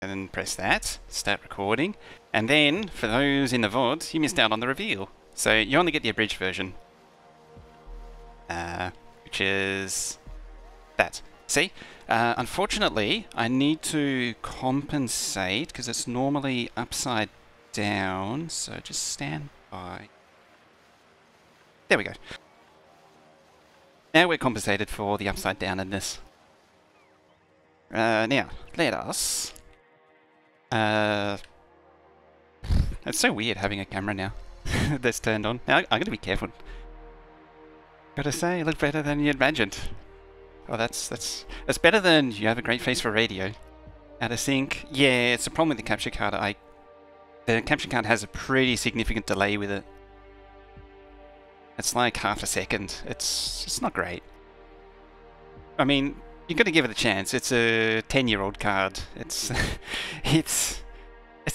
and press that, start recording, and then, for those in the VOD, you missed out on the reveal. So you only get the abridged version. Which is that. See? Unfortunately, I need to compensate, because it's normally upside down, so just stand by. There we go. Now we're compensated for the upside down in this. Now, let us... it's so weird having a camera now that's turned on. Now, I'm going to be careful. Gotta say, it looked better than you imagined. Oh, that's better than you have a great face for radio. Out of sync. Yeah, it's a problem with the capture card. The capture card has a pretty significant delay with it. It's like half a second. It's not great. I mean, you got to give it a chance. It's a 10-year-old card. It's it's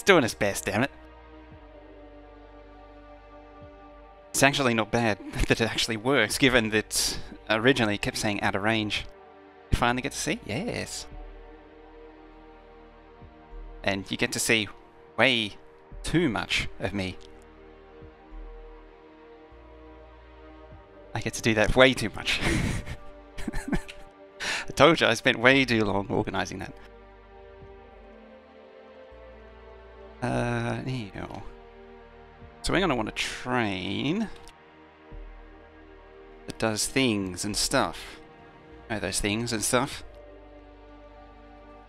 doing its best, damn it. It's actually not bad that it actually works, given that originally it kept saying out of range. You finally get to see? Yes. And you get to see way too much of me. I get to do that way too much. I told you, I spent way too long organising that. Now. So we're going to want a train that does things and stuff. Oh, those things and stuff.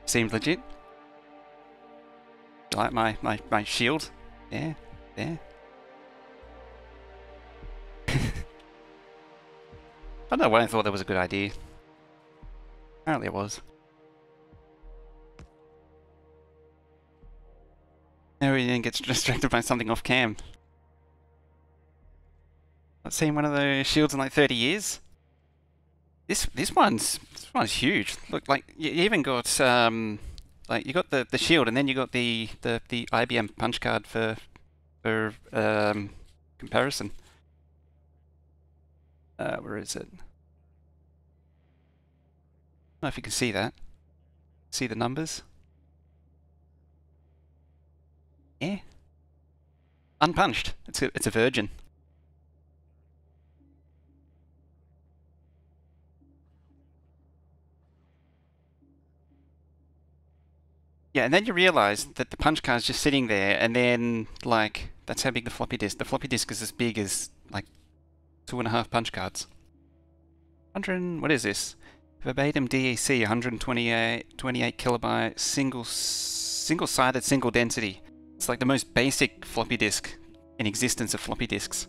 Seems legit. You like my shield? Yeah, yeah. I don't know why I thought that was a good idea. Apparently it was. Now he then gets distracted by something off cam. Not seen one of those shields in like 30 years. This one's huge. Look, like you even got like you got the shield, and then you got the IBM punch card for comparison. Where is it? I don't know if you can see that. See the numbers? Yeah. Unpunched. It's a virgin. Yeah, and then you realise that the punch card's just sitting there, and then, like, that's how big the floppy disk. The floppy disk is as big as, like, 2.5 punch cards. 100, what is this? Verbatim DEC, 128 kilobyte, single-sided, single density. It's like the most basic floppy disk in existence of floppy disks.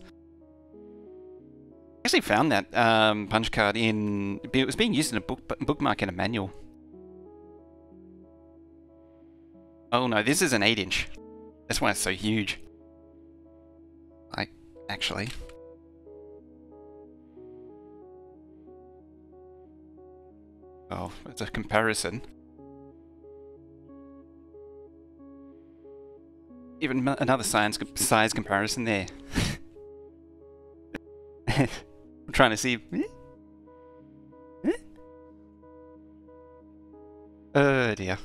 I actually found that punch card it was being used in a bookmark in a manual. Oh no, this is an 8-inch. That's why it's so huge. Like, actually. Oh, it's a comparison. Even another size comparison there. I'm trying to see. Oh dear.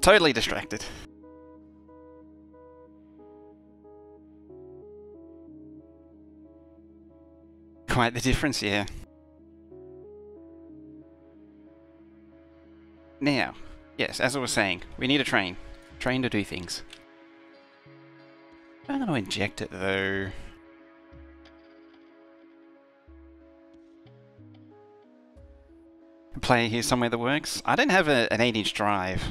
Totally distracted. Quite the difference, yeah. Now, yes, as I was saying, we need a train. Train to do things. I'm going to inject it though. Play here somewhere that works. I don't have an 8-inch drive.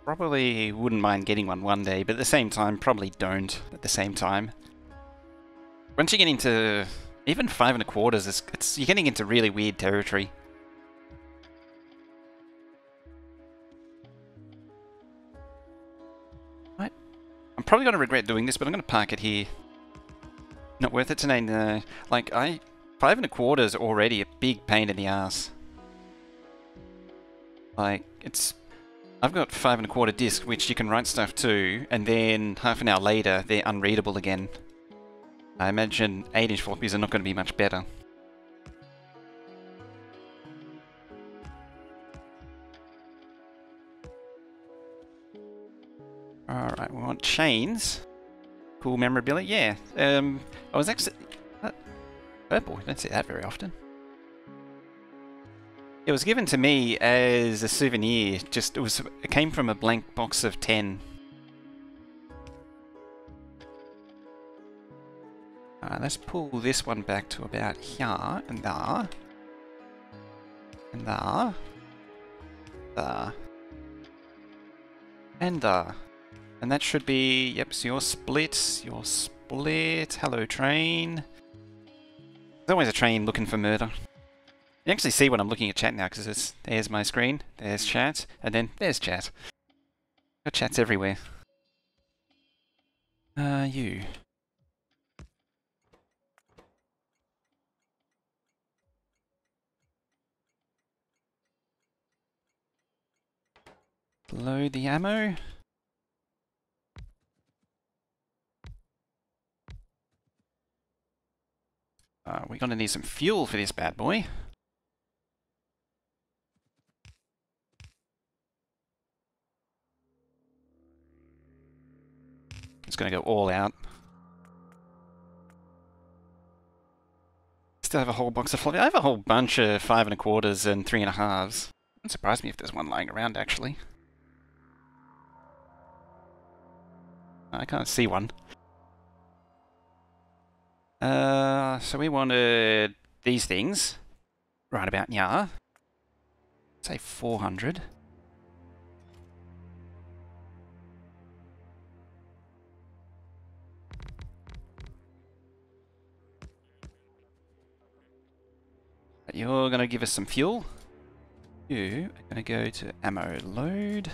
Probably wouldn't mind getting one day, but at the same time, probably don't at the same time. Once you get into even 5 1/4, you're getting into really weird territory. Right. I'm probably going to regret doing this, but I'm going to park it here. Not worth it today. No. Like 5 1/4 is already a big pain in the ass. Like I've got 5 1/4 discs which you can write stuff to, and then half an hour later they're unreadable again. I imagine 8-inch floppies are not going to be much better. Alright, we want chains. Cool memorabilia, yeah. I was actually... purple, you don't see that very often. It was given to me as a souvenir, it came from a blank box of 10. Let's pull this one back to about here, and there. And there. There. And there. And that should be, yep, so you're split. Hello, train. There's always a train looking for murder. You actually see when I'm looking at chat now, because there's my screen, there's chat, and then there's chat. Got chats everywhere. You. Load the ammo. We're gonna need some fuel for this bad boy. It's gonna go all out. Still have a whole box of floppy. I have a whole bunch of 5 1/4s and 3 1/2s. Wouldn't surprise me if there's one lying around, actually. I can't see one. So we wanted these things. Right about now. Say 400. You're going to give us some fuel. You are going to go to ammo load.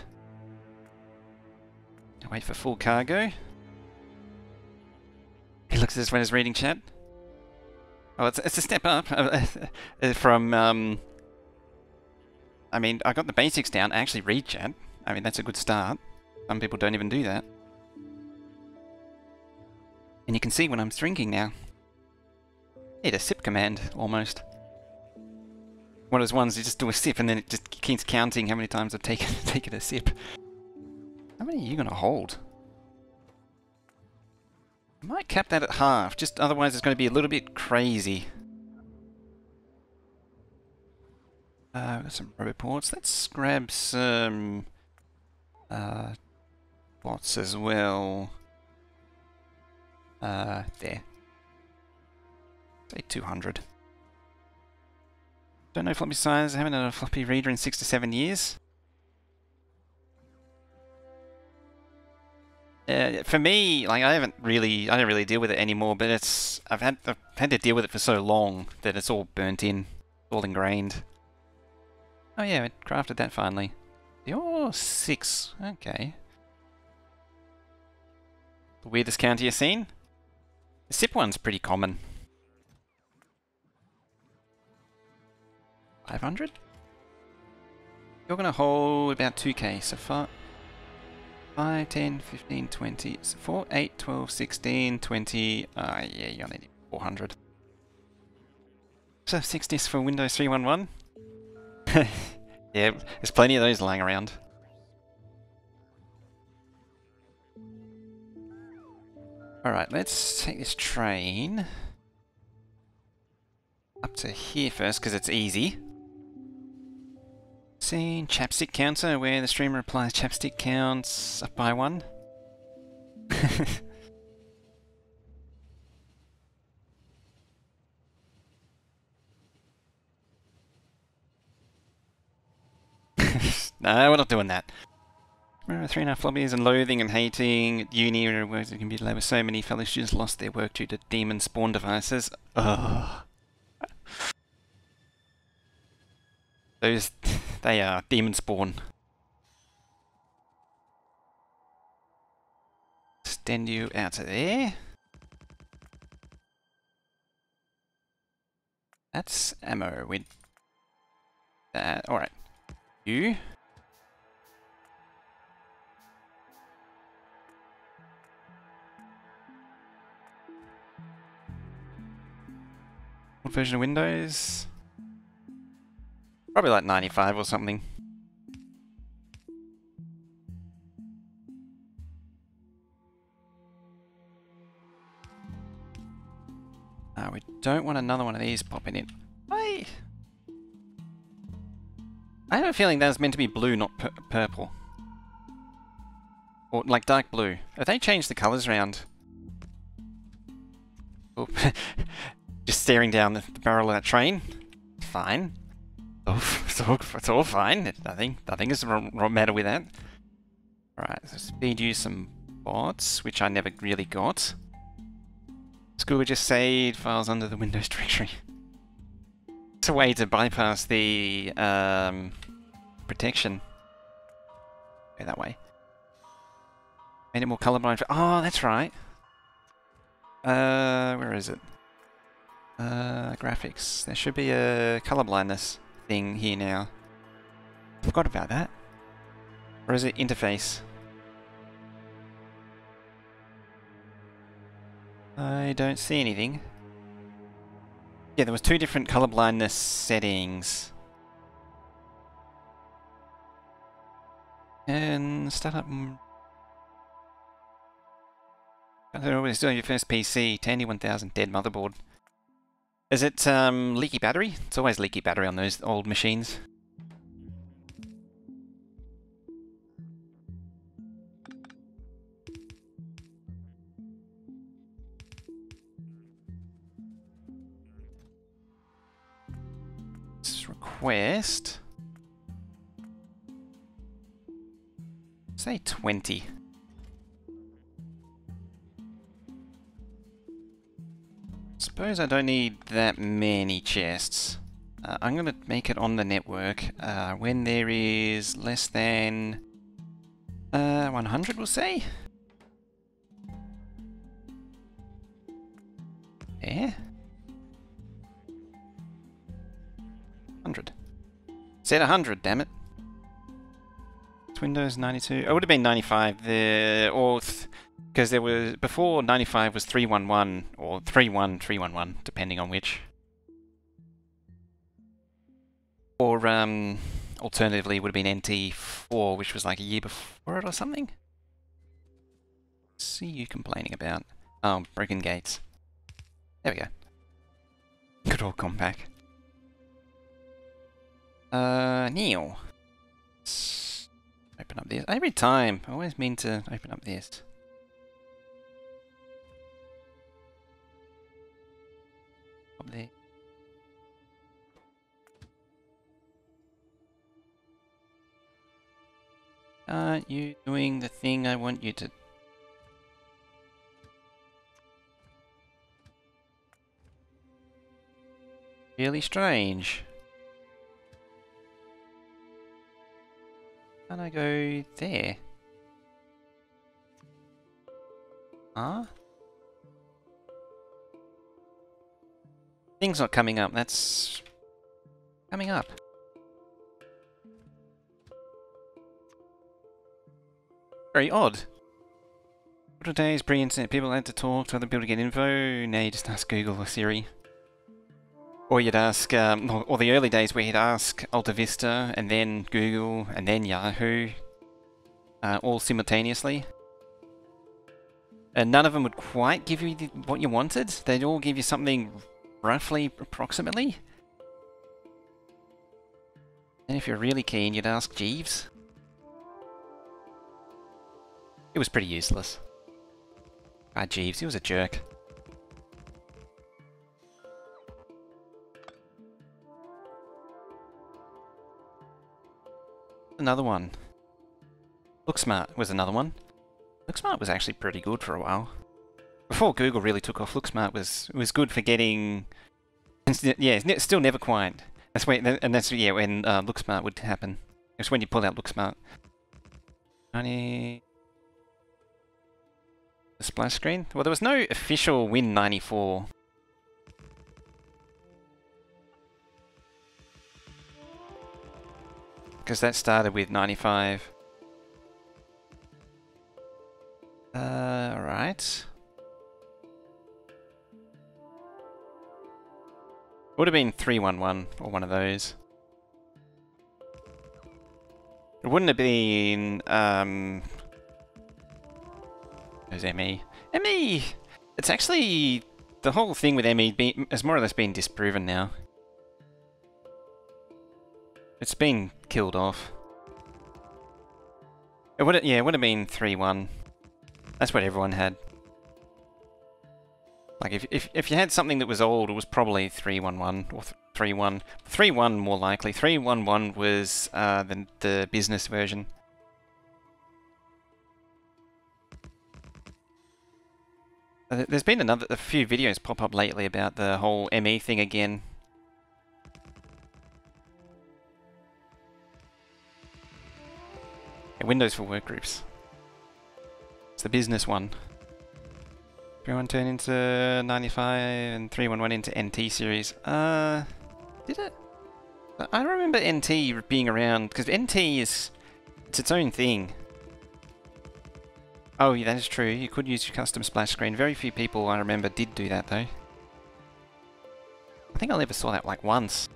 Wait for full cargo. He looks at this when he's reading chat. Oh, it's a step up from, I mean, I got the basics down. I actually read chat. I mean, that's a good start. Some people don't even do that. And you can see when I'm drinking now. Need a sip command, almost. One of those ones you just do a sip and then it just keeps counting how many times I've taken a sip. How many are you going to hold? I might cap that at half, just otherwise it's going to be a little bit crazy. We've got some reports. Let's grab some bots as well. There. Say 200. Don't know floppy size. I haven't had a floppy reader in 6 to 7 years. For me, like I don't really deal with it anymore. But I've had to deal with it for so long that it's all burnt in, all ingrained. Oh yeah, I crafted that finally. You're 6. Okay. The weirdest counter you've seen? The SIP one's pretty common. 500? You're going to hold about 2k, so 5, 10, 15, 20, so 4, 8, 12, 16, 20, yeah, you only need 400. So 6 discs for Windows 3.11? Yeah, there's plenty of those lying around. Alright, let's take this train up to here first, because it's easy. Scene, chapstick counter, where the streamer applies chapstick counts up by 1. No, we're not doing that. 3.5 floppies and loathing and hating at uni or works at computer lab where so many fellow students lost their work due to demon spawn devices. Ugh. They are demon spawn. Extend you out to there. That's ammo with that. Alright. You. What version of Windows? Probably like 95 or something. We don't want another one of these popping in. I have a feeling that was meant to be blue, not purple. Or like dark blue. Have they changed the colours around? Oh. Just staring down the barrel of that train. Fine. Oh, it's all fine. Nothing is the wrong matter with that. Alright, so speed use some bots, which I never really got. School just saved files under the Windows directory. It's a way to bypass the protection. Go that way. Made it more colorblind. Oh, that's right. Where is it? Graphics. There should be a colorblindness thing here now. Forgot about that. Or is it interface? I don't see anything. Yeah, there was 2 different colorblindness settings. And start up. I don't know when it's doing your first PC. Tandy 1000 dead motherboard. Is it leaky battery? It's always leaky battery on those old machines. Request. Say 20. Suppose I don't need that many chests. I'm going to make it on the network when there is less than 100, we'll say. There. 100. Said 100, damn it. It's Windows 92. It would have been 95. Because there was before 95 was 311 or 31311, depending on which. Or alternatively, it would have been NT4, which was like a year before it or something. See you complaining about. Oh, broken gates. There we go. Good old compact. Neil. Let's open up this. Every time, I always mean to open up this. Up there. Aren't you doing the thing I want you to? Really strange. Can I go there? Huh? Thing's not coming up. That's coming up. Very odd. What days pre-internet people had to talk to other people to get info? Now you just ask Google or Siri. Or you'd ask, or the early days where you'd ask Alta Vista, and then Google, and then Yahoo, all simultaneously. And none of them would quite give you what you wanted. They'd all give you something roughly, approximately. And if you're really keen, you'd ask Jeeves. It was pretty useless. Jeeves, he was a jerk. Another one. LookSmart was another one. LookSmart was actually pretty good for a while. Before Google really took off, LookSmart was good for getting... Yeah, still never quite. That's when, when LookSmart would happen. It's when you pull out LookSmart. 90... The splash screen? Well, there was no official Win94. Because that started with 95. Alright. Would have been 311 or one of those. It wouldn't have been, There's ME. ME! It's actually the whole thing with ME has more or less been disproven now. It's been killed off. It would have been 3-1. That's what everyone had. Like if you had something that was old, it was probably 3-1-1 or 3-1. 3-1 more likely. 3-1-1 was the business version. There's been a few videos pop up lately about the whole ME thing again. Yeah, Windows for Workgroups. It's the business one. 3-1 turned into 95 and 3-1-1 into NT series. Did it? I remember NT being around because NT it's its own thing. Oh, yeah, that is true. You could use your custom splash screen. Very few people, I remember, did do that, though. I think I never saw that, like, once.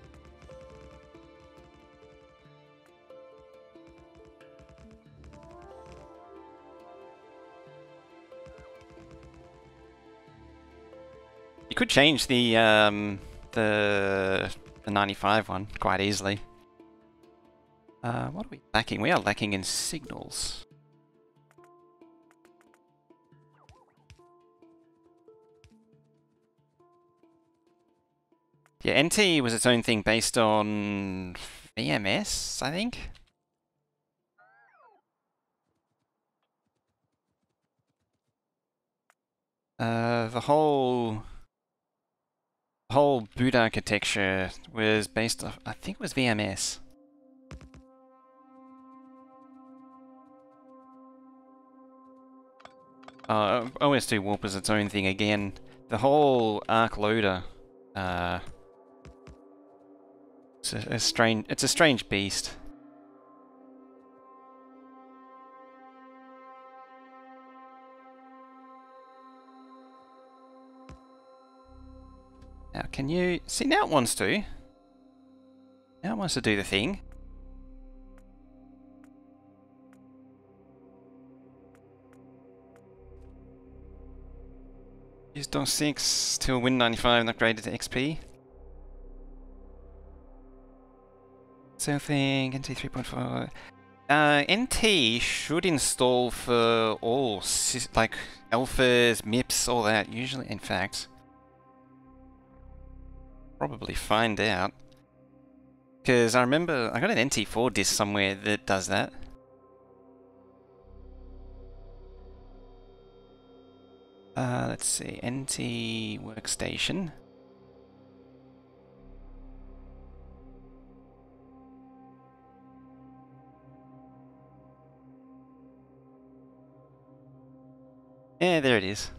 You could change the 95 one quite easily. What are we lacking? We are lacking in signals. Yeah, NT was its own thing based on VMS, I think. The whole boot architecture was based off, I think it was VMS. OS2 Warp is its own thing again. The whole Arc loader, it's a strange beast. Now, can you see? Now it wants to. Now it wants to do the thing. Use DOS 6 till Win95 and upgraded to XP. Same thing, NT 3.5. NT should install for all, like alphas, MIPS, all that. Usually, in fact, probably find out. Because I remember I got an NT4 disk somewhere that does that. Let's see, NT workstation. Yeah, there it is.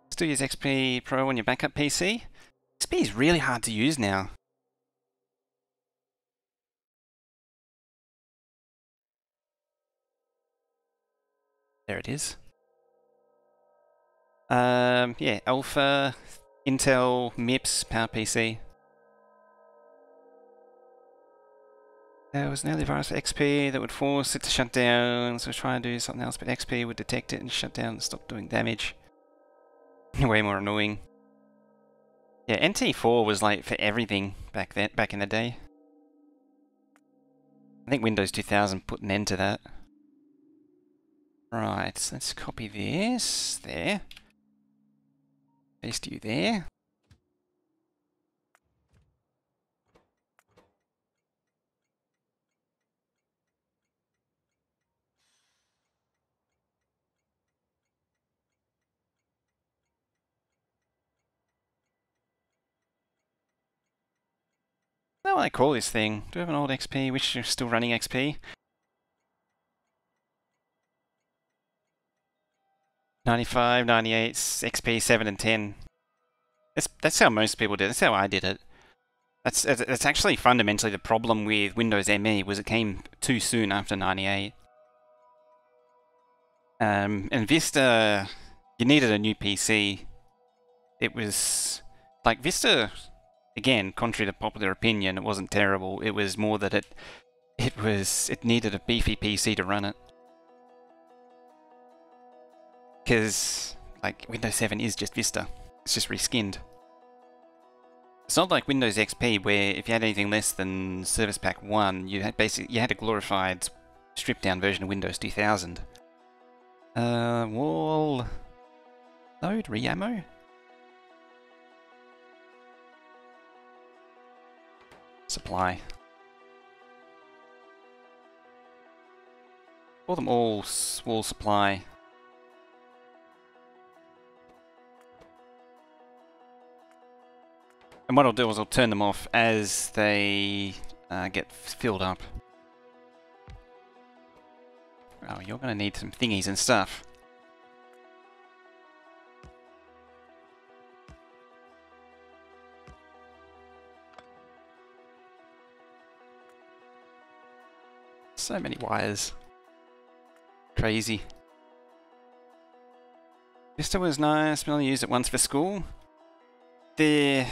Still use XP Pro on your backup PC. XP is really hard to use now. There it is. Yeah, Alpha, Intel, MIPS, PowerPC. There was an early virus for XP that would force it to shut down, so try and do something else, but XP would detect it and shut down and stop doing damage. Way more annoying. Yeah, NT4 was like for everything back in the day. I think Windows 2000 put an end to that. Right, let's copy this there. Paste you there. What do I call this thing? Do I have an old XP? Which is still running XP? 95, 98, XP 7 and 10. That's how most people did it. That's how I did it. That's actually fundamentally the problem with Windows ME, was it came too soon after 98. And Vista, you needed a new PC. It was like Vista, again, contrary to popular opinion, it wasn't terrible. It was more that it needed a beefy PC to run it. Because, like, Windows 7 is just Vista. It's just reskinned. It's not like Windows XP, where if you had anything less than Service Pack 1, you had a glorified, stripped-down version of Windows 2000. Wall... Load? Re-ammo? Supply. Call them all wall supply. And what I'll do is I'll turn them off as they get filled up. Oh, you're going to need some thingies and stuff. So many wires. Crazy. Vista was nice, we only used it once for school. The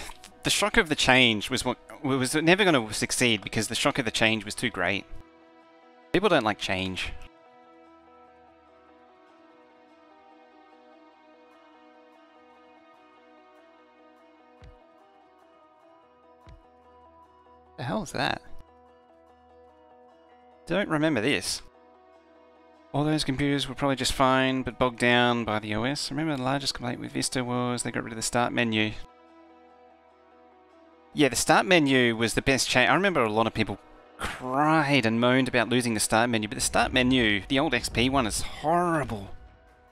shock of the change was what was never going to succeed because the shock of the change was too great. People don't like change. The hell is that? Don't remember this. All those computers were probably just fine, but bogged down by the OS. I remember the largest complaint with Vista was they got rid of the start menu. Yeah, the start menu was the best change. I remember a lot of people cried and moaned about losing the start menu, but the start menu, the old XP one, is horrible.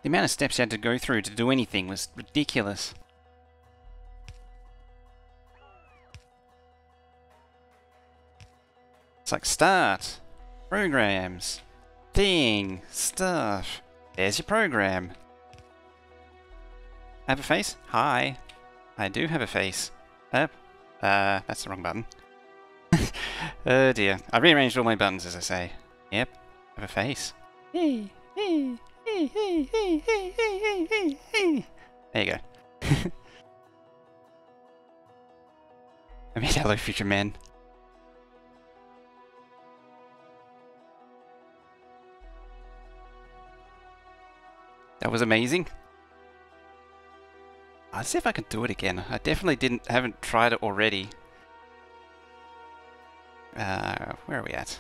The amount of steps you had to go through to do anything was ridiculous. It's like start, programs, thing, stuff. There's your program. Have a face? Hi. I do have a face. That's the wrong button. Oh dear. I rearranged all my buttons, as I say. Yep. Have a face. Hey, hey, hey, hey, hey, hey, hey, hey, hey. There you go. I mean, hello, future man. That was amazing. I'll see if I can do it again. I definitely haven't tried it already. Where are we at?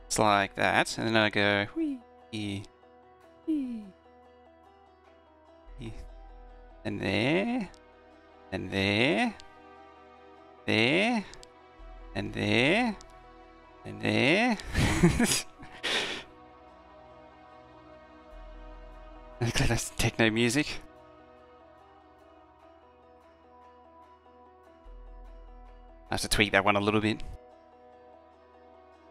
It's like that, and then I go whee, whee, and there, and there, there, and there, and there. Okay, that's techno music. I have to tweak that one a little bit.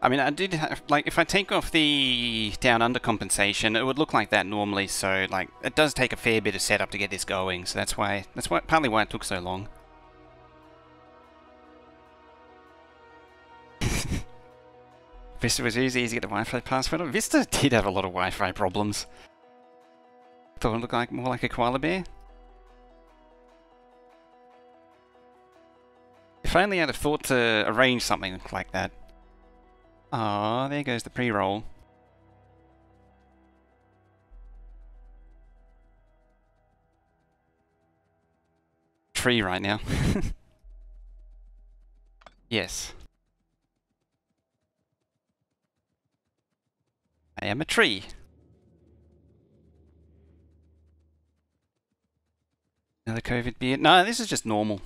I mean, I did have, like, if I take off the down-under compensation, it would look like that normally, so, like, it does take a fair bit of setup to get this going, so that's partly why it took so long. Vista was easy to get a Wi-Fi password on. Vista did have a lot of Wi-Fi problems. Thought it looked like more like a koala bear. If only I'd have thought to arrange something like that. Ah, there goes the pre-roll. Tree right now. Yes. I am a tree. Another COVID beard. No, this is just normal.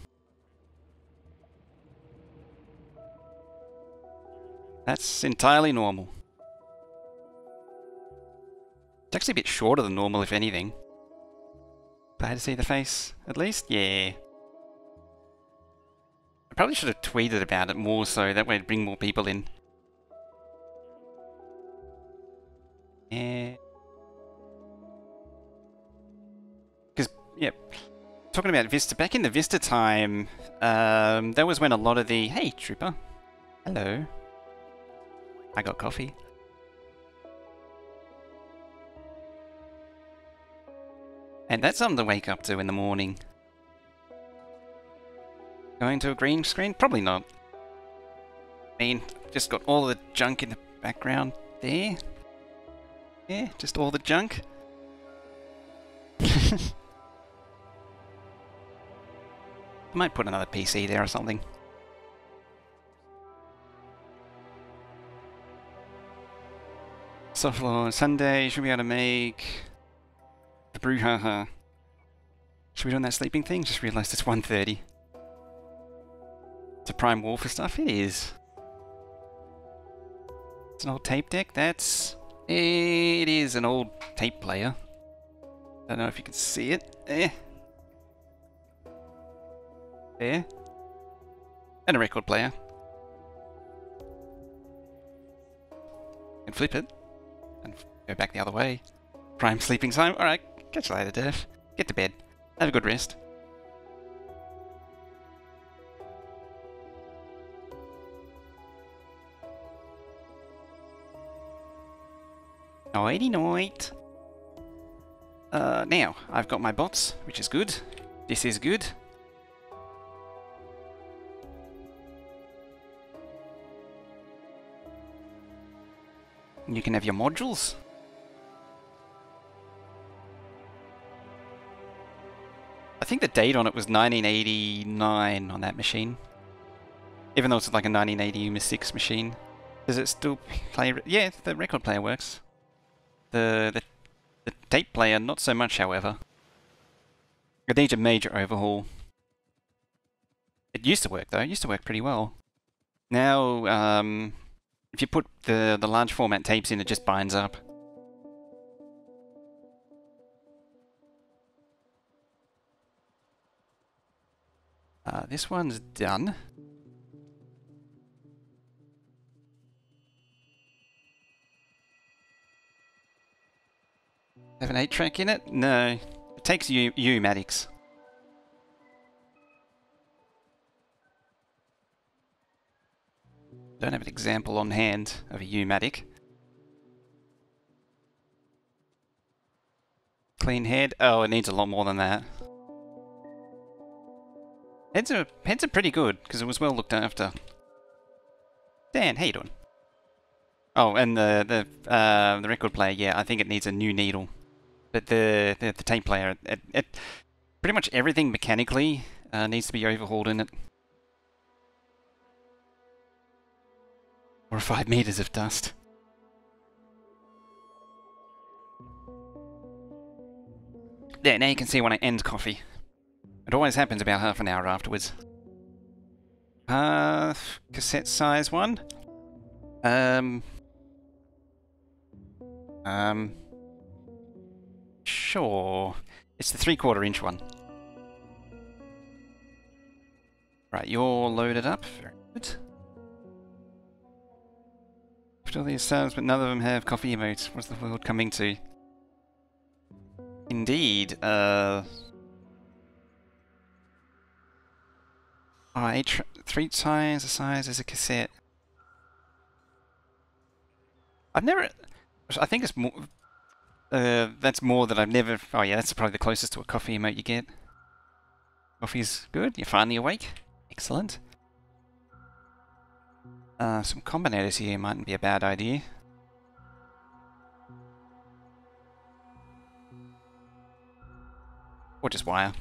That's entirely normal. It's actually a bit shorter than normal, if anything. Glad to see the face, at least? Yeah. I probably should have tweeted about it more so that way it'd bring more people in. Yeah. Because, yeah, talking about Vista, back in the Vista time, that was when a lot of the... Hey, Trooper. Hello. I got coffee. And that's something to wake up to in the morning. Going to a green screen? Probably not. I mean, just got all the junk in the background there. Yeah, just all the junk. I might put another PC there or something. Soft launch Sunday, should be able to make the brouhaha. Should we do that sleeping thing? Just realised it's 1:30. It's a prime wall for stuff? It is. It's an old tape deck? It is an old tape player. Don't know if you can see it. There. And a record player. You can flip it. And go back the other way. Prime sleeping time. Alright, catch you later, Derf. Get to bed. Have a good rest. Nighty night. Now, I've got my bots, which is good. This is good. You can have your modules. I think the date on it was 1989 on that machine. Even though it's like a 1986 machine. Does it still play? Yeah, the record player works. The tape player, not so much, however. It needs a major overhaul. It used to work, though. It used to work pretty well. Now, if you put the large format tapes in, it just binds up. This one's done. Have an 8-track in it? No. It takes U-matics. Don't have an example on hand of a U-matic. Clean head? Oh, it needs a lot more than that. Heads are pretty good, because it was well looked after. Dan, how you doing? Oh, and the record player, yeah, I think it needs a new needle. But the tape player, it pretty much everything mechanically needs to be overhauled in it. 4 or 5 meters of dust. There, now you can see when I end coffee. It always happens about half an hour afterwards. Cassette size one? Sure. It's the 3/4 inch one. Right, you're loaded up. Very good. After all these sounds, but none of them have coffee emotes. What's the world coming to? Indeed. Oh, 3 times the size as a cassette. I've never. I think it's more. That's more that I've never. Oh yeah, that's probably the closest to a coffee emote you get. Coffee's good. You're finally awake. Excellent. Some combinators here mightn't be a bad idea. Or just wire.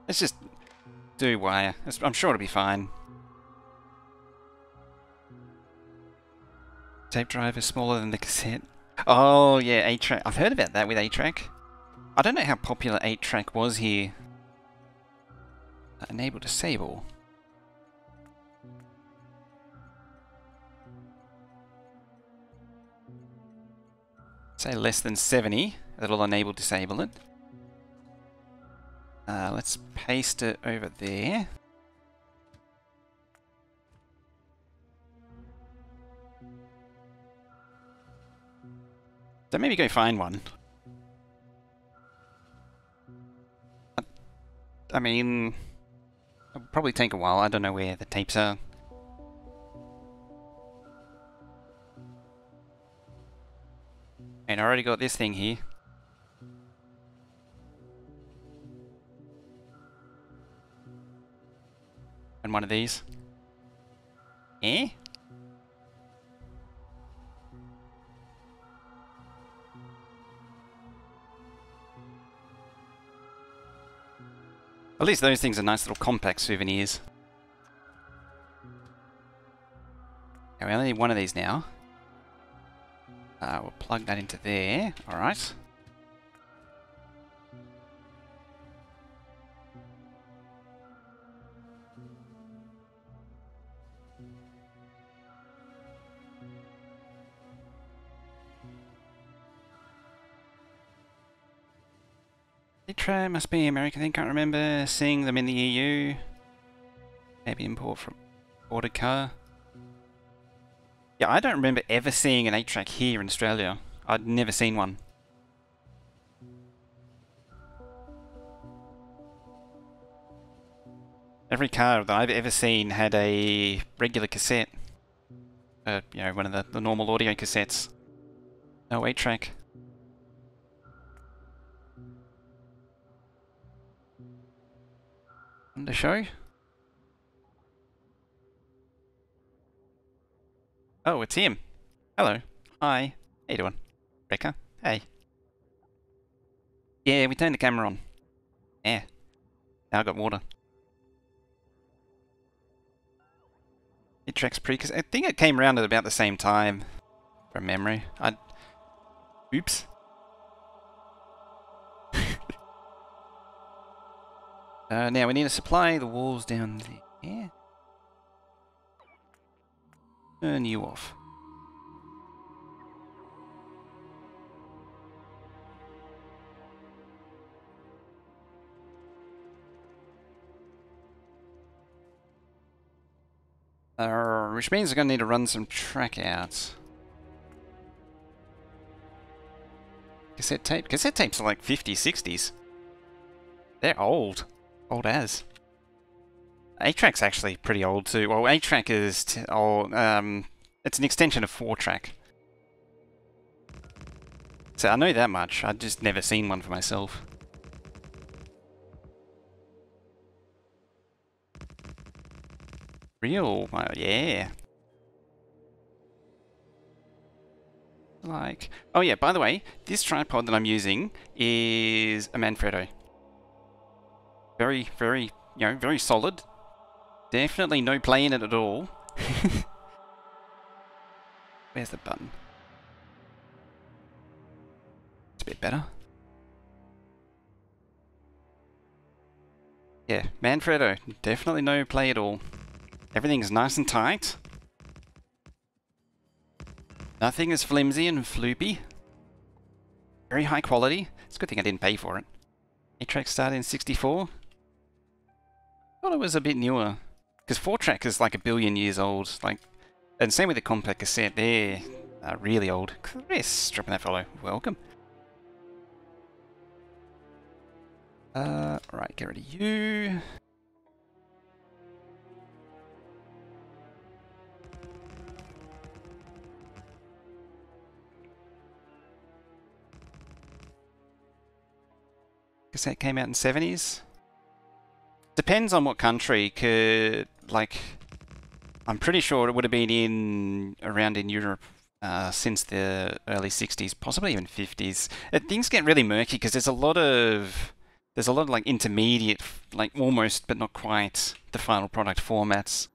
Let's just do wire. I'm sure it'll be fine. Tape drive is smaller than the cassette. Oh yeah, 8-track. I've heard about that with 8-track. I don't know how popular 8-track was here. Enable, disable. Say less than 70. That'll enable, disable it. Let's paste it over there. So maybe go find one. I mean, it'll probably take a while. I don't know where the tapes are. And I already got this thing here. And one of these. Eh? At least those things are nice little compact souvenirs. Okay, we only need one of these now. We'll plug that into there. Alright. Nitro must be American. I can't remember seeing them in the EU. Maybe import from ordered car. Yeah, I don't remember ever seeing an 8-track here in Australia. I'd never seen one. Every car that I've ever seen had a regular cassette. You know, one of the normal audio cassettes. No 8-track. On the show? Oh, it's him. Hello. Hi. How you doing? Rebecca? Hey. Yeah, we turned the camera on. Yeah. Now I got water. It tracks because I think it came around at about the same time. From memory. Oops. Now we need to supply the walls down there. Turn you off. Which means we're going to need to run some track outs. Cassette tape. Cassette tapes are like 50s, 60s. They're old. Old as. 8-track's actually pretty old too. Well, 8-track is old. It's an extension of 4-track. So I know that much. I've just never seen one for myself. Real? Yeah. Like... Oh yeah, by the way, this tripod that I'm using is a Manfrotto. Very, very, you know, very solid. Definitely no play in it at all. Where's the button? It's a bit better. Yeah, Manfrotto. Definitely no play at all. Everything's nice and tight. Nothing is flimsy and floopy. Very high quality. It's a good thing I didn't pay for it. 8-track started in 64. Thought it was a bit newer. Because 4-track is like 1 billion years old. Like, and same with the compact cassette. They're really old. Chris, dropping that follow. Welcome. Right, get rid of you. Cassette came out in 70s. Depends on what country, like, I'm pretty sure it would have been around in Europe since the early 60s, possibly even 50s. Things get really murky because there's a lot of like intermediate, like almost but not quite the final product formats.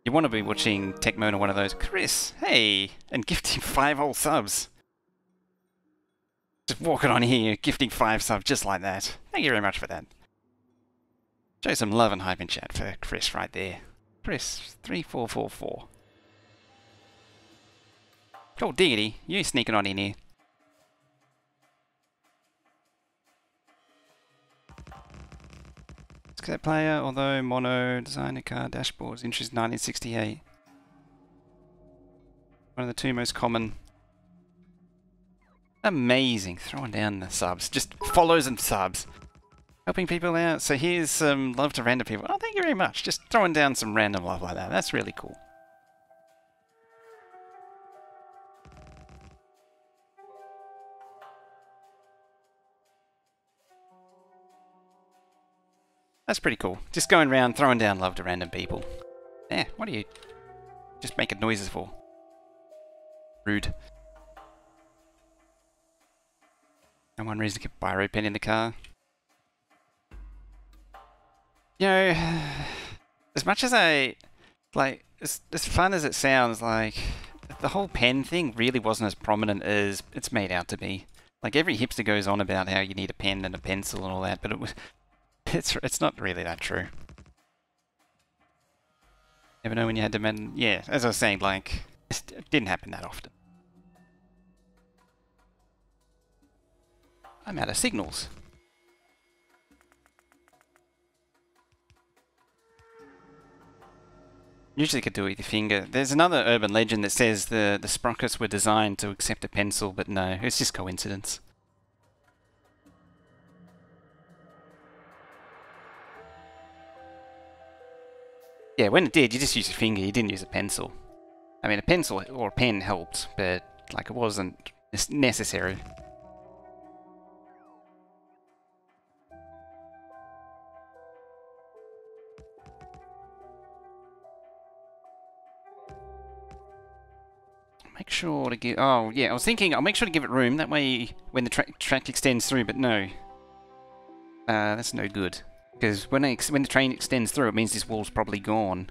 You want to be watching Tecmo or one of those. Chris, hey, and gifting 5 whole subs. Just walking on here, gifting 5 subs just like that. Thank you very much for that. Show some love and hype in chat for Chris right there. Chris, 3444. Oh, diggity, you sneaking on in here. Cassette player, although mono, designer car, dashboards, interest 1968. One of the 2 most common. Amazing, throwing down the subs. Just follows and subs. Helping people out. So here's some love to random people. Oh, thank you very much. Just throwing down some random love like that. That's really cool. That's pretty cool. Just going around throwing down love to random people. Yeah, what are you just making noises for? Rude. No one reason to keep Biro pen in the car. You know, as much as I like, as fun as it sounds, like the whole pen thing really wasn't as prominent as it's made out to be. Like every hipster goes on about how you need a pen and a pencil and all that, but it's not really that true. Never know when you had to man. Yeah, as I was saying, like it didn't happen that often. I'm out of signals. Usually you could do it with your finger. There's another urban legend that says the sprockets were designed to accept a pencil, but no, it's just coincidence. Yeah, when it did, you just used your finger, you didn't use a pencil. I mean, a pencil or a pen helped, but like it wasn't necessary. Make sure to give... Oh, yeah, I was thinking I'll make sure to give it room. That way, when the track extends through, but no. That's no good. Because when the train extends through, it means this wall's probably gone.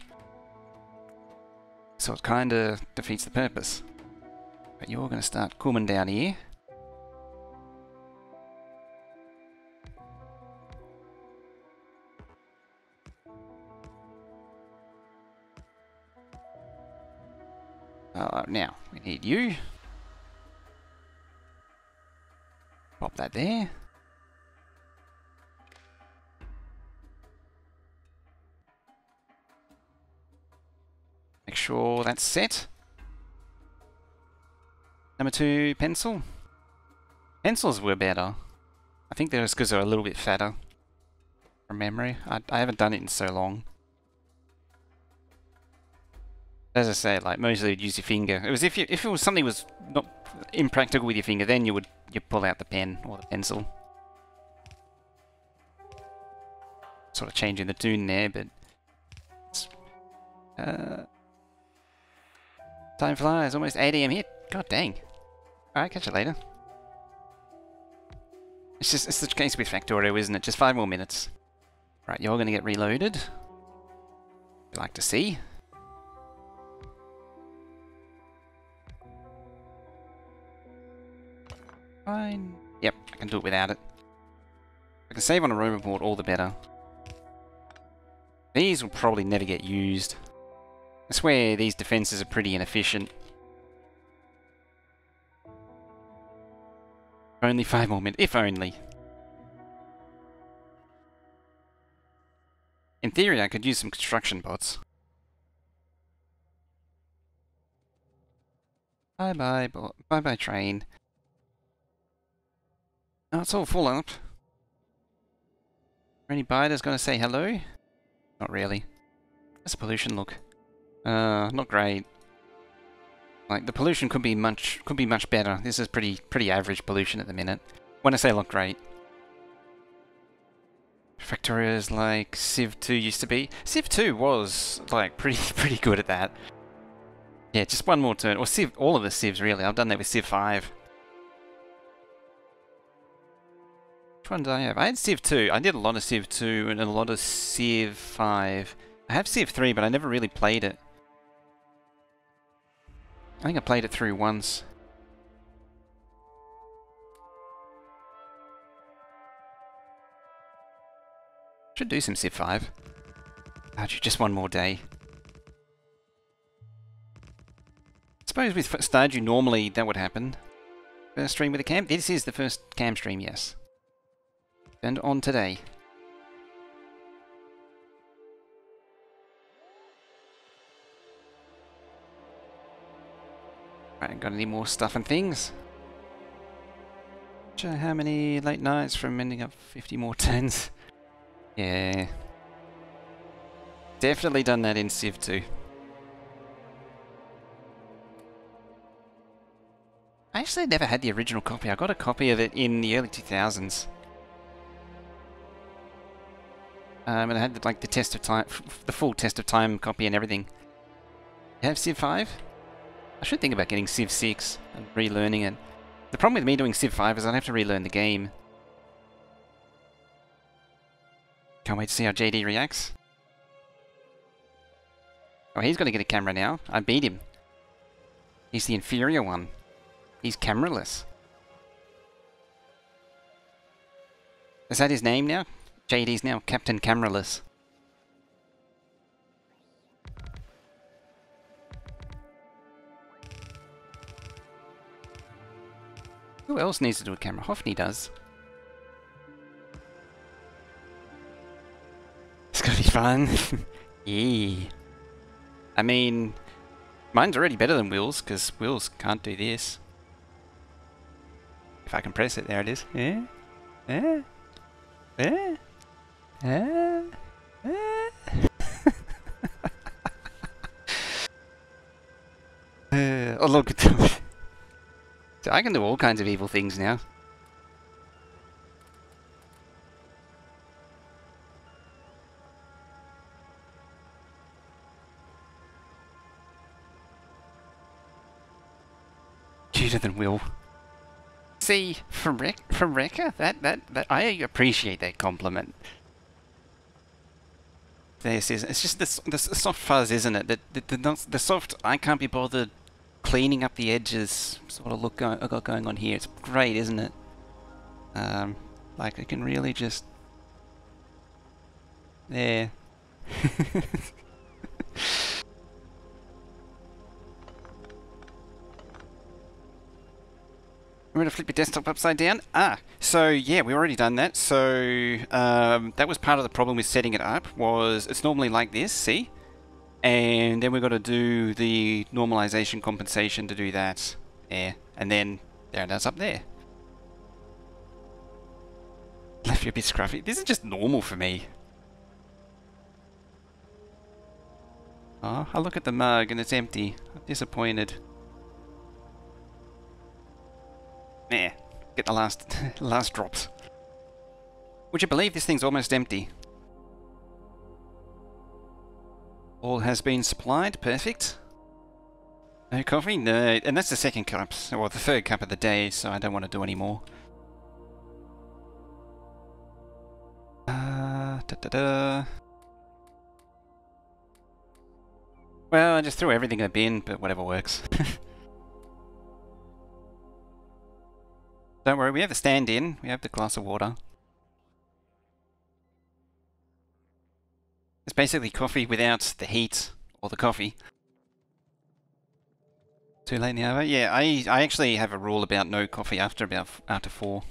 So it kind of defeats the purpose. But you're going to start coming down here. Now, we need you. Pop that there. Make sure that's set. Number 2, pencil. Pencils were better. I think they're just because they're a little bit fatter. From memory. I haven't done it in so long. As I say, like mostly you'd use your finger. It was if it was something was not impractical with your finger, then you pull out the pen or the pencil. Sort of changing the tune there, but time flies. Almost 8 AM here. God dang. All right, catch you later. It's the case with Factorio, isn't it? Just 5 more minutes. Right, you're gonna get reloaded. You like to see. Fine. Yep, I can do it without it. I can save on a robot board, all the better. These will probably never get used. I swear these defenses are pretty inefficient. Only 5 more minutes, if only. In theory, I could use some construction bots. Bye-bye, bye-bye train. Oh, it's all full up. Are any buyers gonna say hello? Not really. How's the pollution look? Not great. Like the pollution could be much better. This is pretty average pollution at the minute. When I say look great. Factorio is like Civ 2 used to be. Civ 2 was like pretty good at that. Yeah, just one more turn. Or Civ, all of the Civs really. I've done that with Civ 5. Which one did I have? I had Civ 2. I did a lot of Civ 2 and a lot of Civ 5. I have Civ 3, but I never really played it. I think I played it through once. Should do some Civ 5. Actually, just one more day. I suppose with Stardew normally that would happen. First stream with a cam? This is the first cam stream, yes. And on today. Right, got any more stuff and things? How many late nights from ending up 50 more turns? Yeah. Definitely done that in Civ 2. I actually never had the original copy. I got a copy of it in the early 2000s. And I had like the test of time, the full test of time copy and everything. You have Civ 5? I should think about getting Civ 6 and relearning it. The problem with me doing Civ 5 is I'd have to relearn the game. Can't wait to see how JD reacts. Oh, he's got to get a camera now. I beat him. He's the inferior one. He's cameraless. Is that his name now? JD's now Captain Cameraless. Who else needs to do a camera? Hoffney does. It's gonna be fun. Yeah. I mean, mine's already better than Will's, because Will's can't do this. If I can press it, there it is. Yeah? Yeah? Yeah? Yeah? Yeah? Oh look, so I can do all kinds of evil things now. Cuter than Will. See, from Rekka, that I appreciate that compliment. This is, it's just the soft fuzz, isn't it? The soft, I can't be bothered cleaning up the edges sort of look I got going on here. It's great, isn't it? Like I can really just there. We're gonna flip your desktop upside down. So yeah, we already done that. So that was part of the problem with setting it up. Was it's normally like this, see? And then we've got to do the normalization compensation to do that. There, and then there it is up there. Left you a bit scruffy. This is just normal for me. Oh, I look at the mug and it's empty. I'm disappointed. There, get the last drops. Would you believe this thing's almost empty? All has been supplied, perfect. No coffee? No, and that's the second cup, or the third cup of the day, so I don't want to do any more. Well, I just threw everything in a bin, but whatever works. Don't worry, we have the stand-in, we have the glass of water. It's basically coffee without the heat or the coffee. Too late in the hour? Yeah, I actually have a rule about no coffee after 4.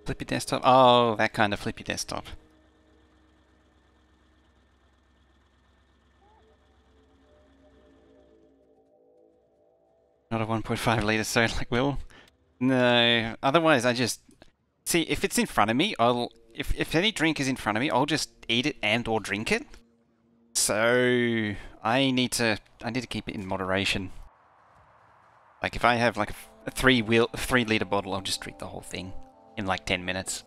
Flippy desktop? Oh, that kind of flippy desktop. Not a 1.5 litre soda like Will. No, otherwise I just... See, if it's in front of me, if any drink is in front of me, I'll just eat it and or drink it. So I need to keep it in moderation. Like if I have like a 3 litre bottle, I'll just drink the whole thing in like 10 minutes.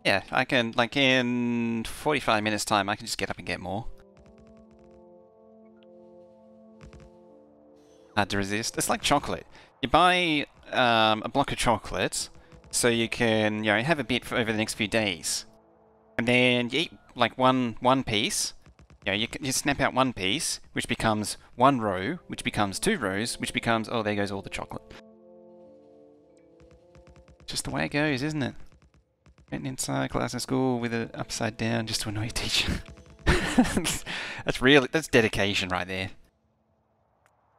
Yeah, I can, like in 45 minutes time, I can just get up and get more. Hard to resist. It's like chocolate. You buy a block of chocolates, so you can, you know, have a bit for over the next few days. And then you eat like one piece. You know, you snap out one piece, which becomes 1 row, which becomes 2 rows, which becomes, oh, there goes all the chocolate. Just the way it goes, isn't it? Went inside class in school with it upside down just to annoy a teacher. That's dedication right there.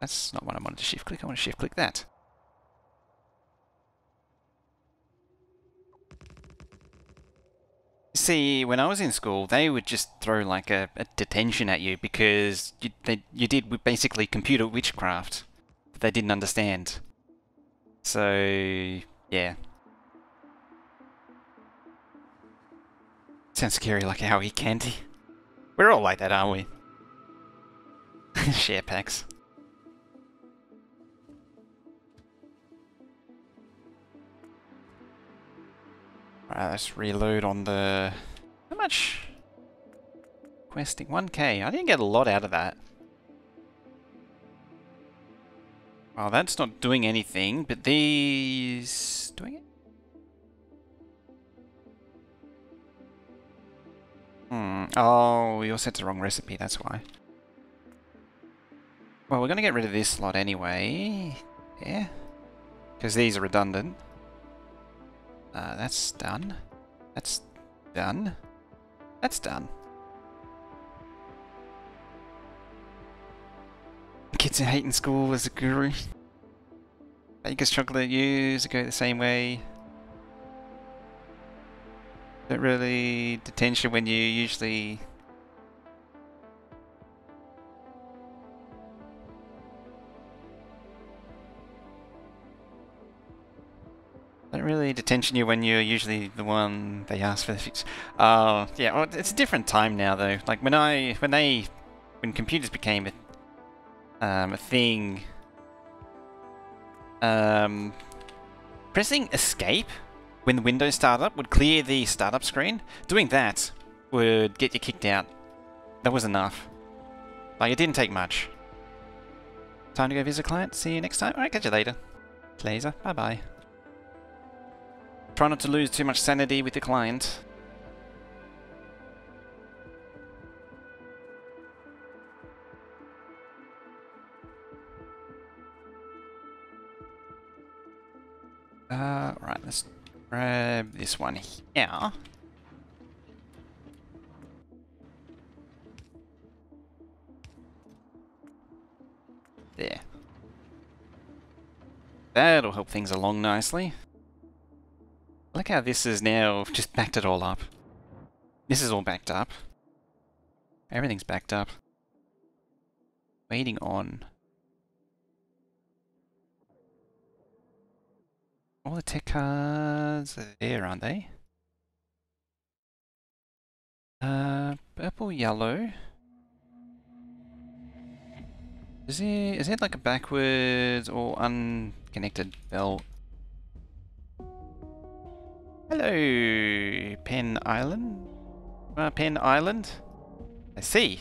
That's not what I wanted to shift click. I want to shift click that. See, when I was in school, they would just throw like a detention at you because you did basically computer witchcraft that they didn't understand. So, yeah. Sounds scary like Howie Candy. We're all like that, aren't we? Share packs. Alright, let's reload on the... How much requesting 1k. I didn't get a lot out of that. Well, that's not doing anything, but these... doing it? Oh, you set the wrong recipe, that's why. Well, we're going to get rid of this lot anyway. Yeah. Because these are redundant. That's done. That's done. That's done. Kids who hate in school as a guru. Baker's chocolate used go the same way. Don't really detention when you usually... Don't really detention you when you're usually the one they ask for the fix. Yeah, well, it's a different time now though. Like when computers became a thing, pressing escape when the Windows startup would clear the startup screen. Doing that would get you kicked out. That was enough. Like, it didn't take much. Time to go visit a client. See you next time. Alright, catch you later. Laser. Bye-bye. Try not to lose too much sanity with the client. Right, let's grab this one here. There. That'll help things along nicely. Look how this is now just backed it all up. This is all backed up. Everything's backed up. Waiting on. All the tech cards are there, aren't they? Purple, yellow. Is it like a backwards or unconnected belt? Hello, Penn Island? Penn Island? I see.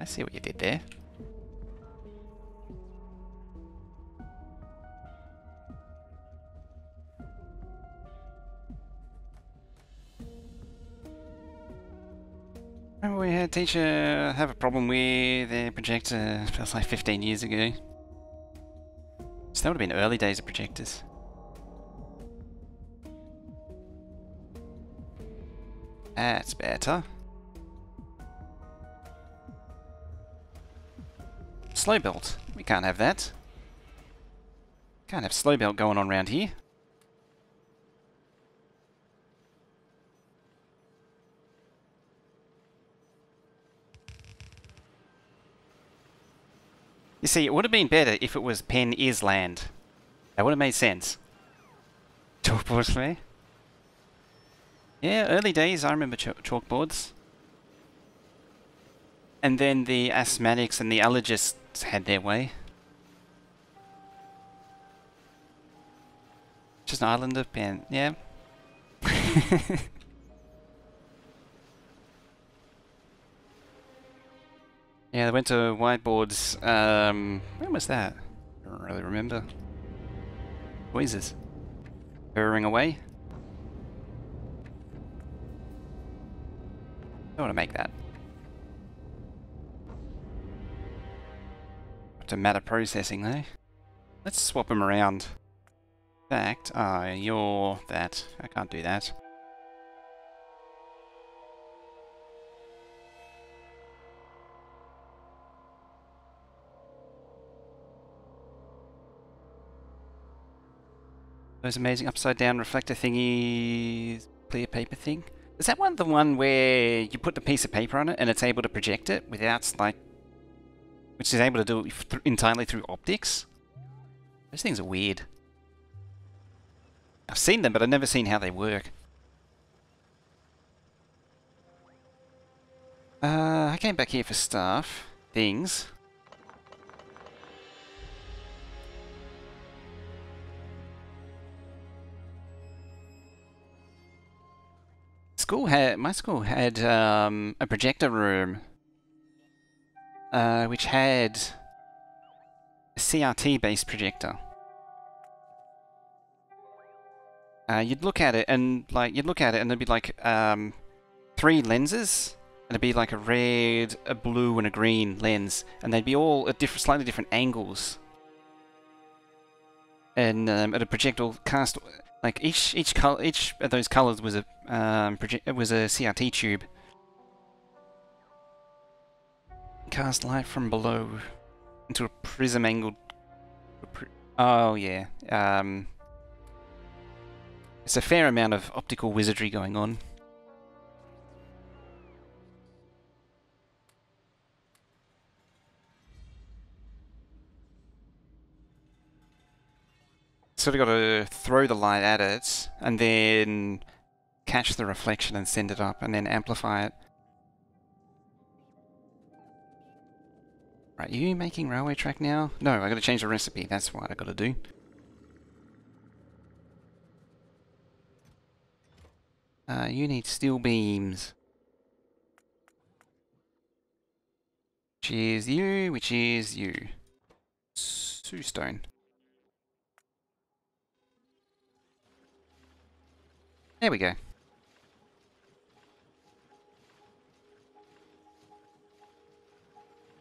I see what you did there. Remember we had a teacher have a problem with their projector, it was like 15 years ago. So that would have been early days of projectors. That's better. Slow belt. We can't have that. Can't have slow belt going on around here. You see, it would have been better if it was Penn is land. That would have made sense. Chalkboards for me? Yeah, early days I remember chalkboards. And then the asthmatics and the allergists had their way. Just an island of Penn, yeah. Yeah, they went to whiteboards, when was that? I don't really remember. Noises. Purring away. I want to make that. To matter processing though. Let's swap them around. In fact, you're that. I can't do that. Those amazing upside down reflector thingies, clear paper thing. Is that the one where you put the piece of paper on it and it's able to project it without like, which is able to do it entirely through optics? Those things are weird. I've seen them, but I've never seen how they work. I came back here for stuff, things. my school had a projector room, which had a CRT-based projector. You'd look at it and there'd be like 3 lenses, and it'd be like a red, a blue, and a green lens, and they'd be all at slightly different angles. And it'd project all cast like each of those colors was a CRT tube. Cast light from below into a prism angled. Oh yeah. It's a fair amount of optical wizardry going on. Sort of got to throw the light at it, and then catch the reflection and send it up, and then amplify it. Right, you making railway track now? No, I got to change the recipe. That's what I got to do. You need steel beams. Which is you, which is you. Sue stone. There we go.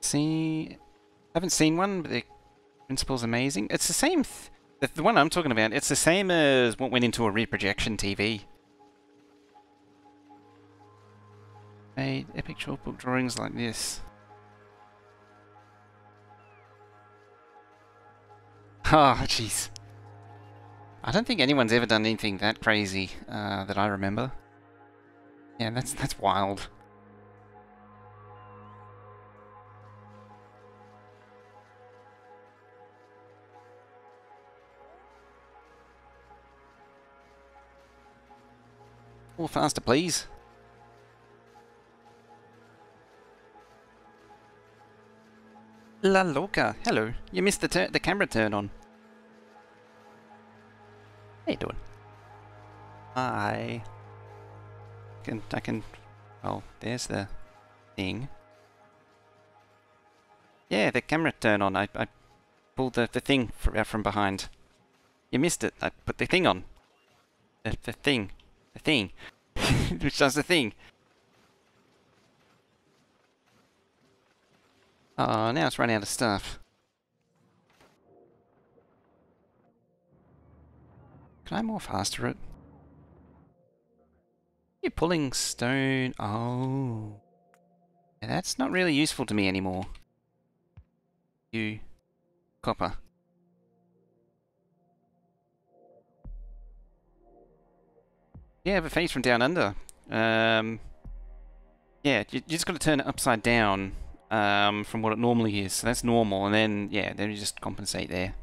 See, haven't seen one, but the principle's amazing. It's the same. The one I'm talking about. It's the same as what went into a rear projection TV. Made epic chalkbook drawings like this. Oh, jeez. I don't think anyone's ever done anything that crazy that I remember. Yeah, that's wild. More faster, please. La Loca, hello. You missed the camera turn on. How you doing? I can. Oh, there's the thing. Yeah, the camera turn on. I pulled the thing out from behind. You missed it. I put the thing on. The thing. The thing. Which does the thing. Oh, now it's running out of stuff. Can I more faster it? You're pulling stone. Oh. Yeah, that's not really useful to me anymore. You. Copper. Yeah, I have a face from down under. Yeah, you just got to turn it upside down from what it normally is. So that's normal, and then, yeah, then you just compensate there.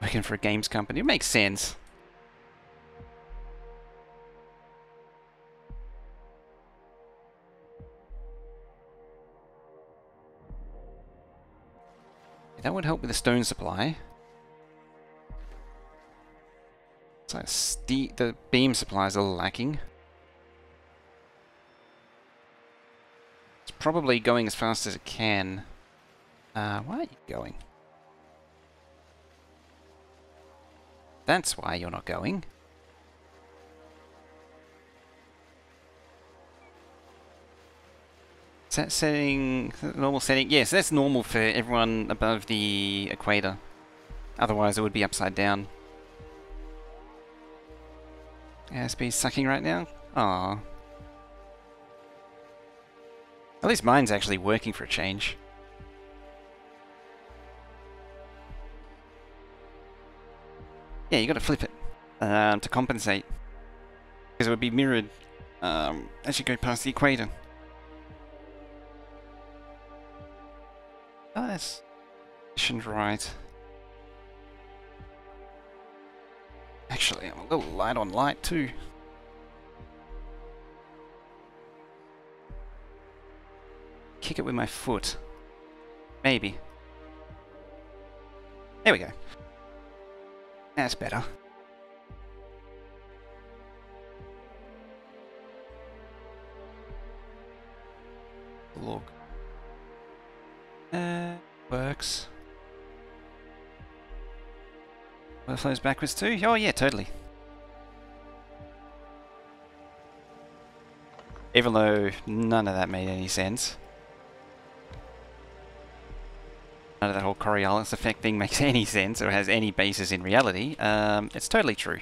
Working for a games company. It makes sense. That would help with the stone supply. It's like the beam supplies are lacking. It's probably going as fast as it can. Why are you going? That's why you're not going. Is that setting, normal setting? Yes, that's normal for everyone above the equator. Otherwise it would be upside down. ASB sucking right now? Aww. At least mine's actually working for a change. Yeah, you gotta flip it to compensate. Because it would be mirrored as you go past the equator. Oh, that's positioned right. Actually, I'm a little light on light too. Kick it with my foot. Maybe. There we go. That's better. Log. Works. Well, it flows backwards too? Oh yeah, totally. Even though none of that made any sense. None of that whole Coriolis effect thing makes any sense or has any basis in reality. It's totally true.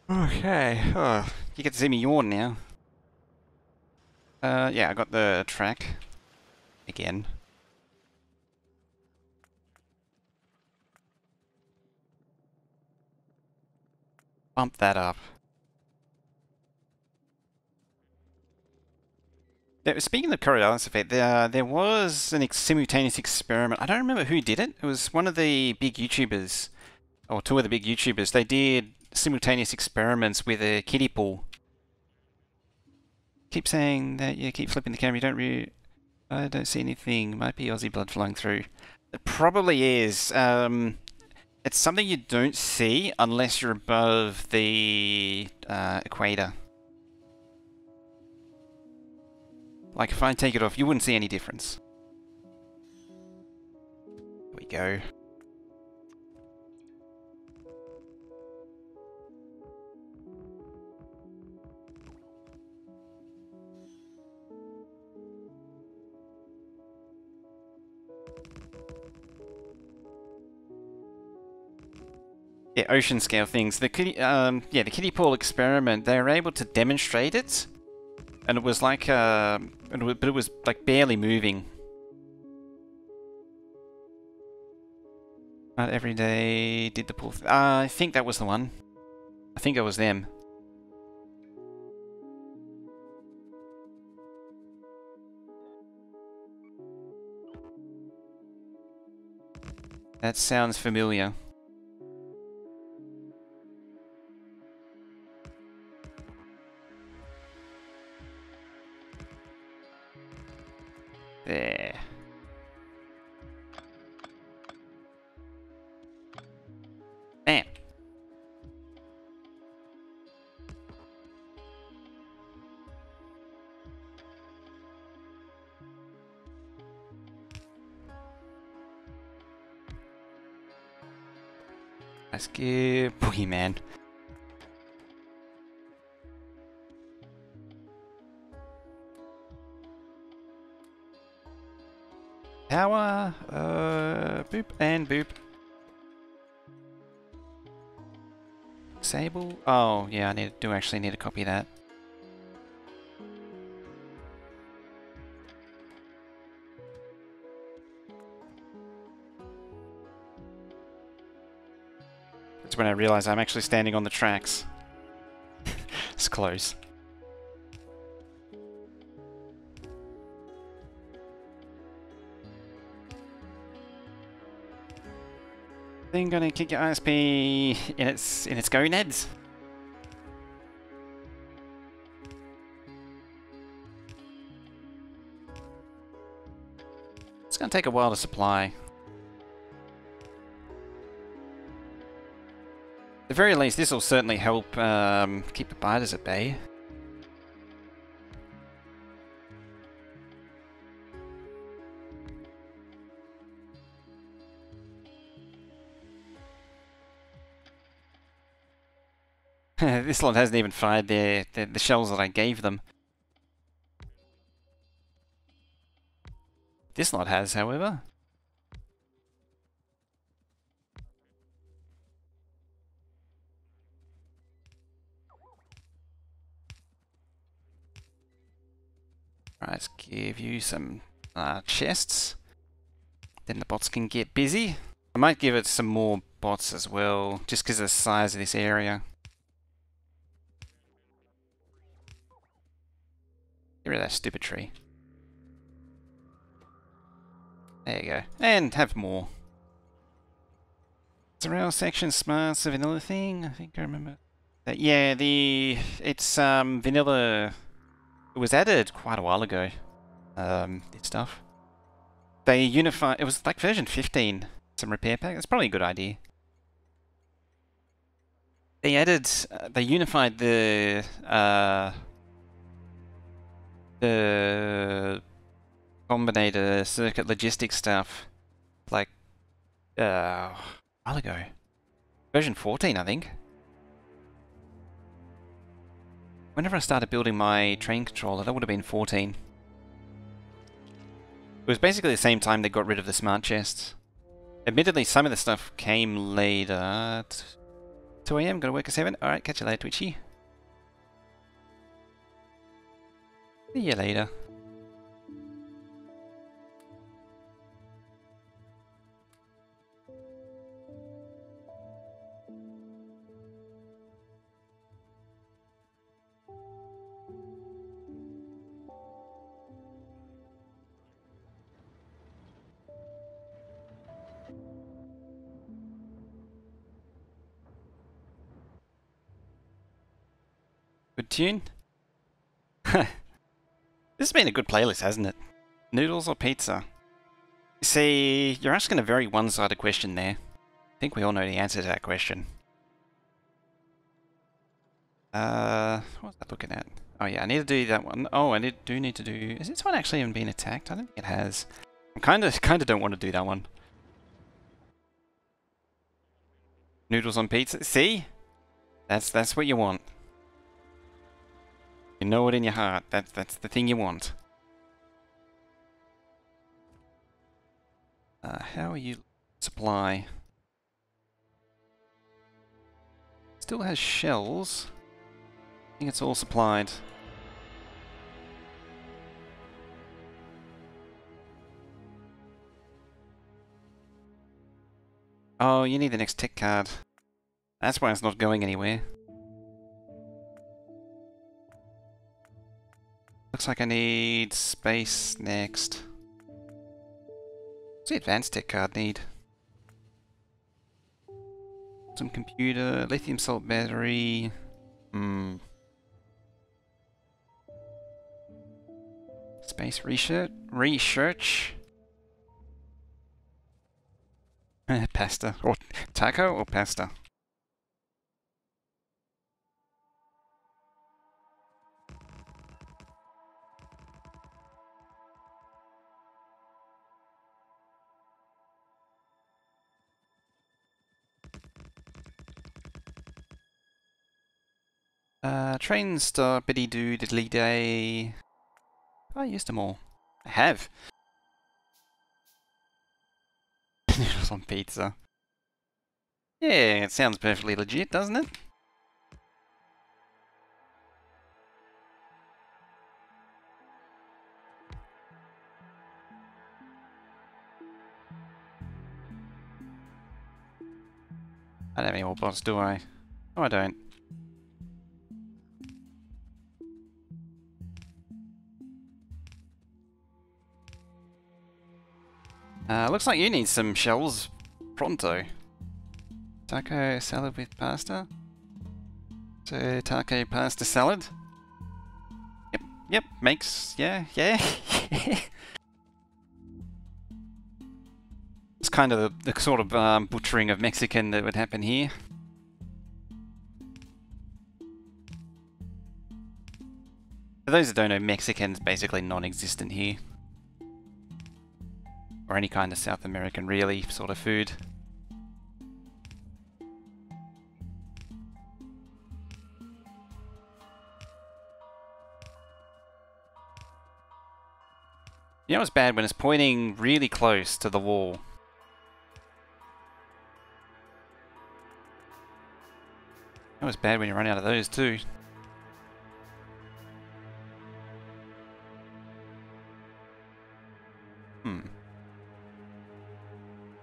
Okay. Oh, you get to see me yawn now. Yeah, I got the track again. Bump that up. Speaking of the Coriolis effect, there was an simultaneous experiment. I don't remember who did it. It was one of the big YouTubers, or two of the big YouTubers. They did simultaneous experiments with a kiddie pool. Keep saying that you keep flipping the camera. You don't I don't see anything. Might be Aussie blood flowing through. It probably is. It's something you don't see unless you're above the equator. Like if I take it off, you wouldn't see any difference. There we go. Yeah, ocean scale things. The kiddie pool experiment. They were able to demonstrate it, and it was like, but it was like barely moving. Not every day did the pool. I think that was the one. I think it was them. That sounds familiar. There. Bam. Let's give Boogeyman. Power, boop and boop. Disable. Oh yeah, I do actually need to copy that. That's when I realize I'm actually standing on the tracks. It's close. Then gonna kick your ISP in its gonads. It's gonna take a while to supply. At the very least, this will certainly help keep the biters at bay. This lot hasn't even fired the shells that I gave them. This lot has, however. Right, let's give you some chests. Then the bots can get busy. I might give it some more bots as well, just because of the size of this area. Get rid of that stupid tree. There you go. And have more. Surround section smarts a vanilla thing. I think I remember that. Yeah, it's vanilla. It was added quite a while ago. This stuff. They unified. It was like version 15. Some repair pack. That's probably a good idea. They added. They unified the combinator circuit logistics stuff like a while ago. Version 14, I think. Whenever I started building my train controller, that would have been 14. It was basically the same time they got rid of the smart chests. Admittedly, some of the stuff came later. 2 AM, gotta work at 7. Alright, catch you later, Twitchy. See you later. Good tune. This has been a good playlist, hasn't it? Noodles or pizza? See, you're asking a very one-sided question there. I think we all know the answer to that question. What was I looking at? Oh yeah, I need to do that one. Oh, I do need to do... Is this one actually even being attacked? I don't think it has. I kind of don't want to do that one. Noodles on pizza. See? That's what you want. You know it in your heart. That's the thing you want. How are you? Supply. Still has shells. I think it's all supplied. Oh, you need the next tech card. That's why it's not going anywhere. Looks like I need space next. What's the advanced tech card need? Some computer, lithium salt battery. Space research. Pasta. Or taco or pasta? Train stop, biddy do, diddly day. I used them all. I have. Noodles on pizza. Yeah, it sounds perfectly legit, doesn't it? I don't have any more bots, do I? No, I don't. Looks like you need some shells pronto. Taco salad with pasta. So, taco pasta salad. Yep, makes, yeah. It's kind of the sort of butchering of Mexican that would happen here. For those that don't know, Mexican's basically non-existent here. Or any kind of South American, really, sort of food. You know what's bad? When it's pointing really close to the wall. That was bad when you run out of those too.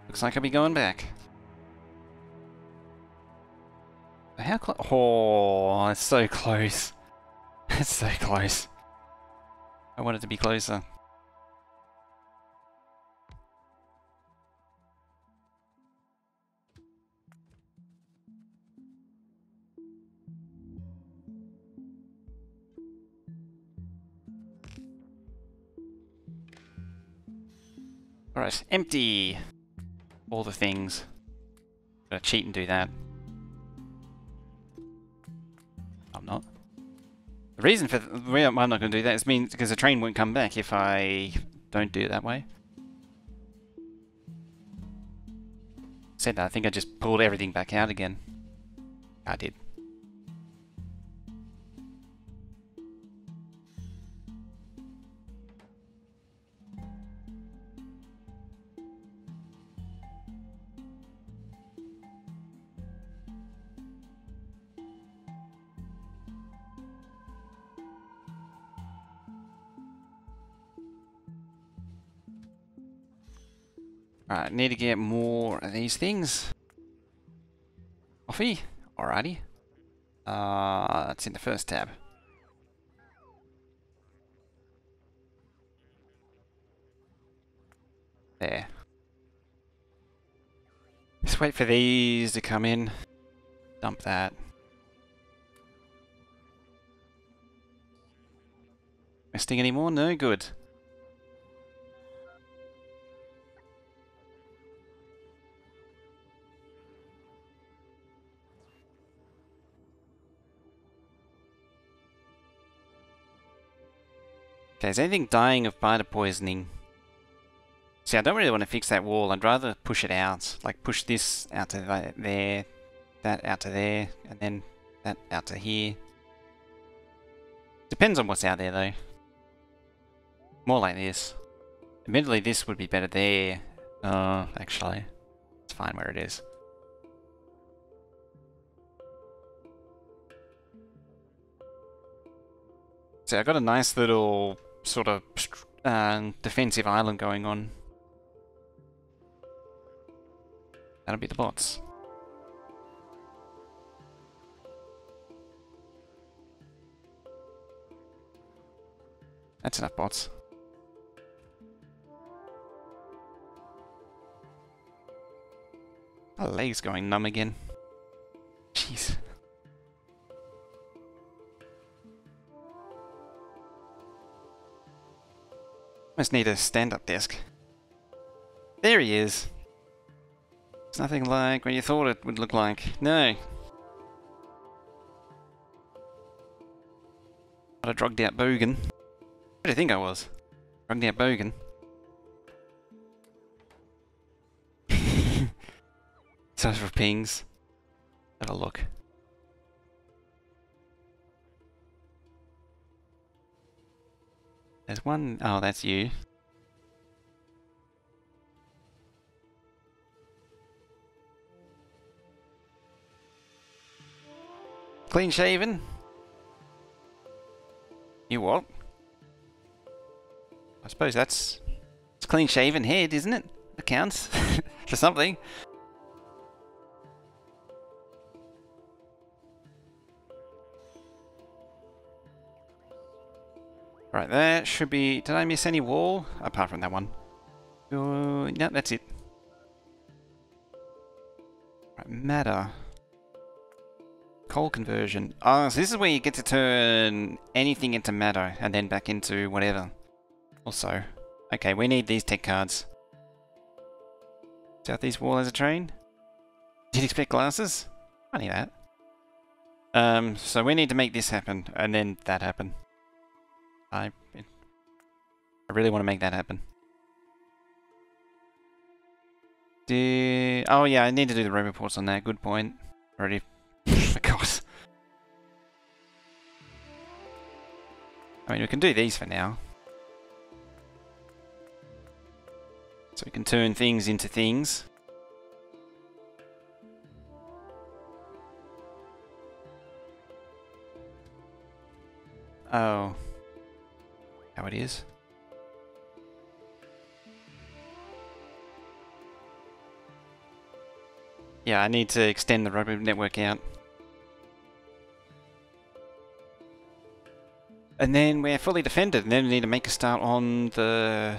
Looks like I'll be going back. How close? Oh, it's so close. It's so close. I want it to be closer. Alright, empty all the things. Gotta cheat and do that. I'm not. The reason for the way I'm not going to do that is because the train won't come back if I don't do it that way. Said that, I think I just pulled everything back out again. I did. Alright, need to get more of these things. Coffee? Alrighty. It's in the first tab. There. Just wait for these to come in. Dump that. Resting anymore? No? Good. Okay, is anything dying of biter poisoning? See, I don't really want to fix that wall. I'd rather push it out. Like, push this out to there, that out to there, and then that out to here. Depends on what's out there, though. More like this. Admittedly, this would be better there. Actually, it's fine where it is. So I've got a nice little sort of defensive island going on. That'll be the bots. That's enough bots. My leg's going numb again. Jeez. Almost need a stand-up desk. There he is. It's nothing like what you thought it would look like. No. What a drugged out bogan. What do you think I was? Drugged out bogan. Sorry for pings. Have a look. There's one. Oh, that's you. Clean shaven? You what? I suppose it's clean shaven head, isn't it? That counts for something. Right, that should be... Did I miss any wall? Apart from that one. No, that's it. Right, matter. Coal conversion. Oh, so this is where you get to turn anything into matter and then back into whatever. Also. Okay, we need these tech cards. Southeast wall has a train? Did you expect glasses? Funny that. So we need to make this happen and then that happen. I really want to make that happen. Oh yeah, I need to do the road reports on that. Good point. Already forgot. I mean, we can do these for now. So we can turn things into things. Oh. How it is. Yeah, I need to extend the road network out. And then we're fully defended, and then we need to make a start on the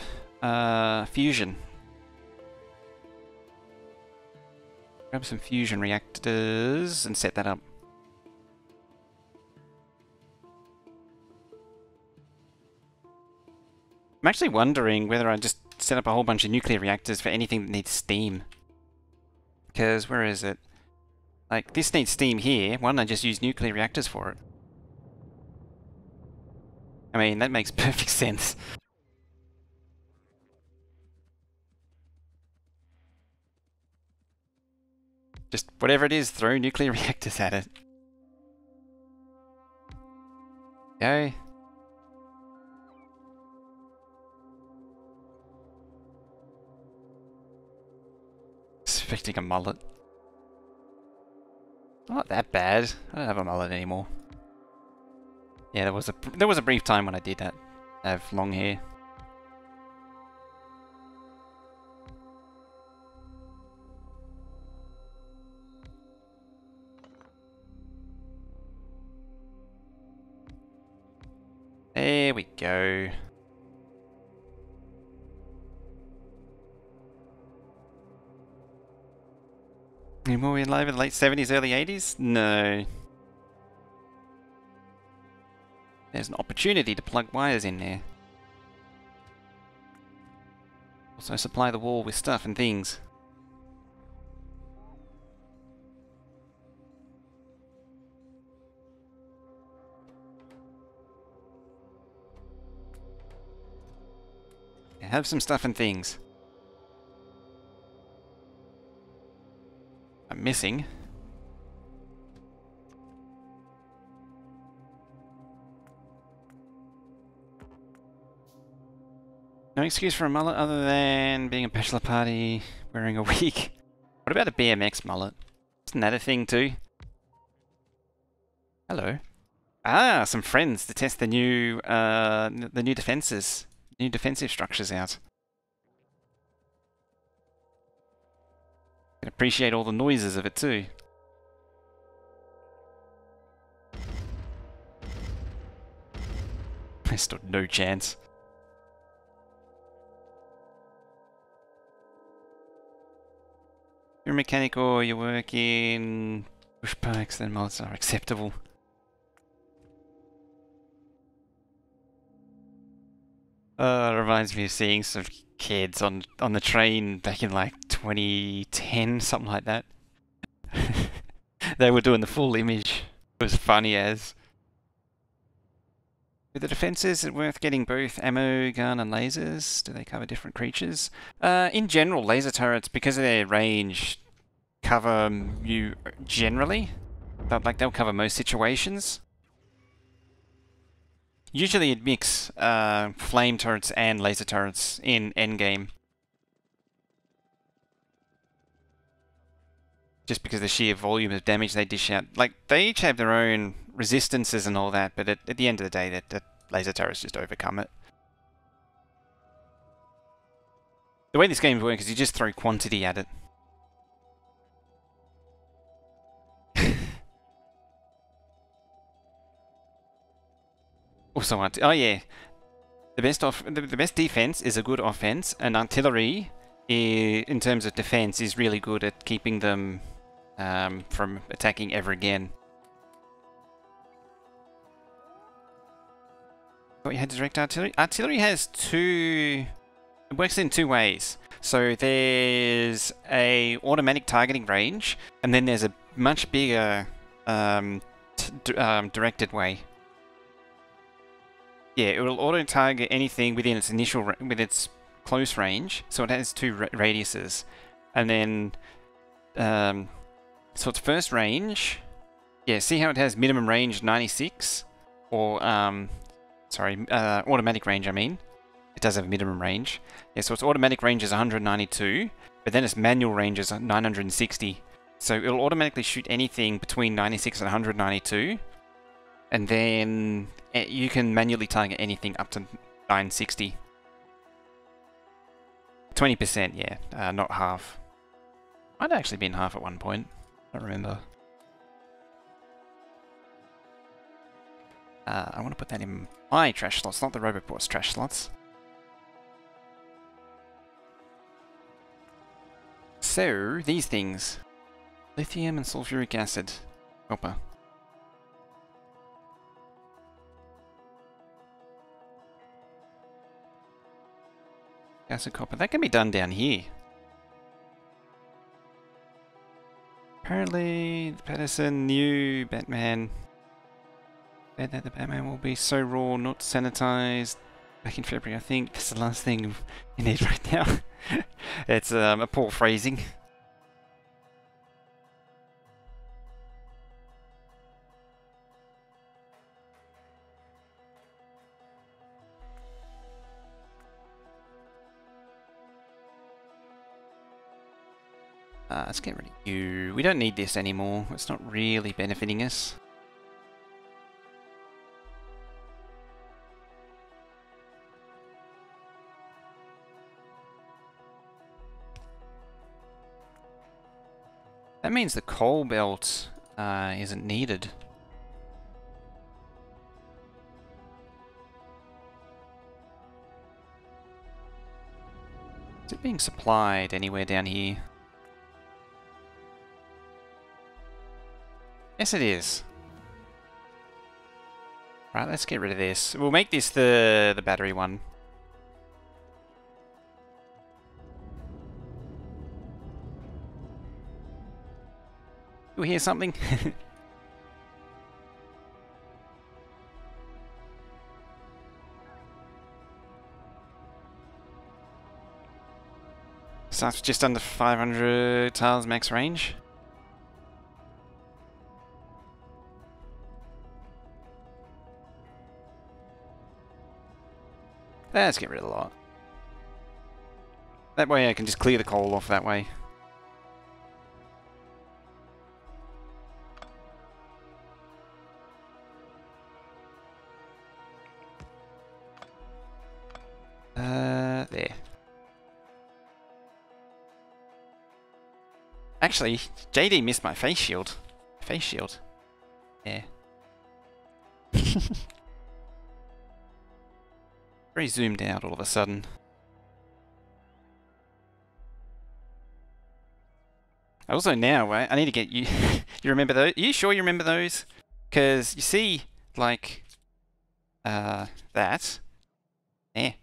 fusion. Grab some fusion reactors and set that up. I'm actually wondering whether I just set up a whole bunch of nuclear reactors for anything that needs steam. Because, where is it? Like, this needs steam here, why don't I just use nuclear reactors for it? I mean, that makes perfect sense. Just whatever it is, throw nuclear reactors at it. Go. Expecting a mullet. Not that bad. I don't have a mullet anymore. Yeah, there was a brief time when I did that. Have long hair. There we go. Any more alive in the late 70s, early 80s? No. There's an opportunity to plug wires in there. Also supply the wall with stuff and things. Yeah, have some stuff and things. I'm missing. No excuse for a mullet other than being a bachelor party, wearing a wig. What about a BMX mullet? Isn't that a thing too? Hello. Ah, some friends to test the new defenses, new defensive structures out. Can appreciate all the noises of it too. I stood no chance. You're a mechanic or you work in bush parks, then mullets are acceptable. It reminds me of seeing some kids on the train back in like 2010, something like that. They were doing the full image. It was funny as. With the defenses, is it worth getting both ammo, gun, and lasers? Do they cover different creatures? In general, laser turrets, because of their range, cover you generally. They'll cover most situations. Usually you'd mix flame turrets and laser turrets in endgame. Just because of the sheer volume of damage they dish out. Like, they each have their own resistances and all that, but at the end of the day, the laser turrets just overcome it. The way this game works is you just throw quantity at it. Also, oh yeah, the best defense is a good offense, and artillery, in terms of defense, is really good at keeping them from attacking ever again. Thought you had direct artillery. Artillery has two. It works in two ways. So there's a automatic targeting range, and then there's a much bigger directed way. Yeah, it will auto-target anything within its with its close range. So it has two radiuses, and then so its first range. Yeah, see how it has minimum range 96, or sorry, automatic range. I mean, it does have a minimum range. Yeah, so its automatic range is 192, but then its manual range is 960. So it'll automatically shoot anything between 96 and 192. And then you can manually target anything up to 960. 20%, yeah, not half. Might have actually been half at one point. I don't remember. I want to put that in my trash slots, not the Roboport's trash slots. So, these things. Lithium and sulfuric acid. Copper. Acid copper. That can be done down here. Apparently, Patterson knew Batman said that the Batman will be so raw, not sanitized. Back in February, I think. That's the last thing you need right now. It's a poor phrasing. Let's get rid of you. We don't need this anymore. It's not really benefiting us. That means the coal belt isn't needed. Is it being supplied anywhere down here? Yes, it is. Right, let's get rid of this. We'll make this the battery one. You hear something? So that's just under 500 tiles max range. Let's get rid of the lot. That way I can just clear the coal off that way. There. Actually, JD missed my face shield. Face shield. Yeah. Very zoomed out all of a sudden. Also now, I need to get you... You remember those? Are you sure you remember those? Because you see, like... that. Yeah.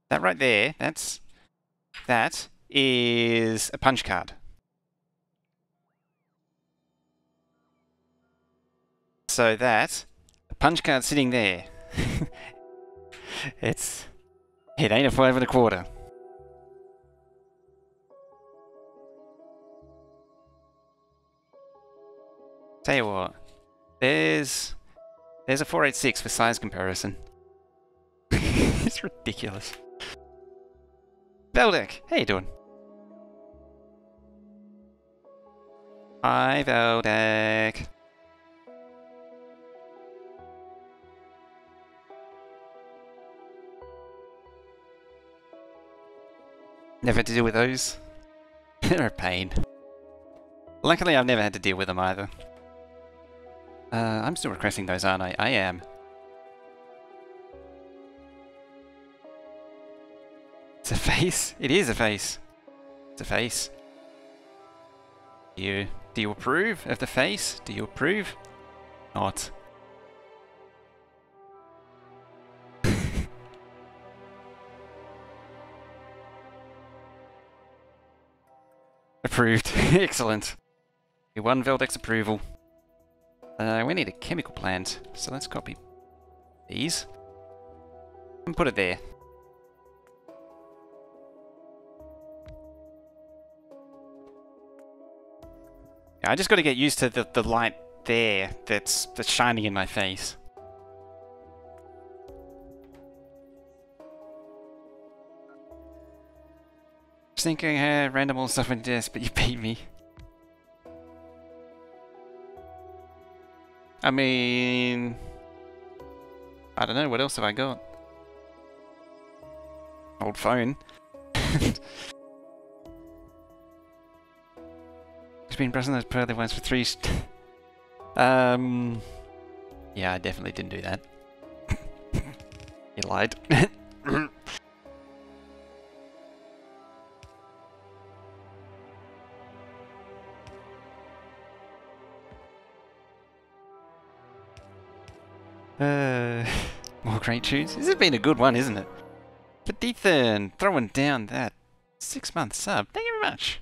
That right there, that is a punch card. So that, a punch card sitting there. It ain't a 5 1/4. Tell you what, there's a 486 for size comparison. It's ridiculous. Veldek, how you doing? Hi, Veldek. Never had to deal with those. They're a pain. Luckily, I've never had to deal with them either. I'm still requesting those, aren't I? I am. It's a face. It is a face. It's a face. Do you approve of the face? Do you approve? Not. Approved. Excellent. We won Veldek's approval. We need a chemical plant, so let's copy these and put it there. Yeah, I just got to get used to the light there that's shining in my face. Just thinking I had random old stuff in this, but you beat me. I mean... I don't know, what else have I got? Old phone. It's been pressing those pearly ones for 3 yeah, I definitely didn't do that. You lied. More great tunes. This has been a good one, isn't it? But Ethan, throwing down that 6-month sub. Thank you very much.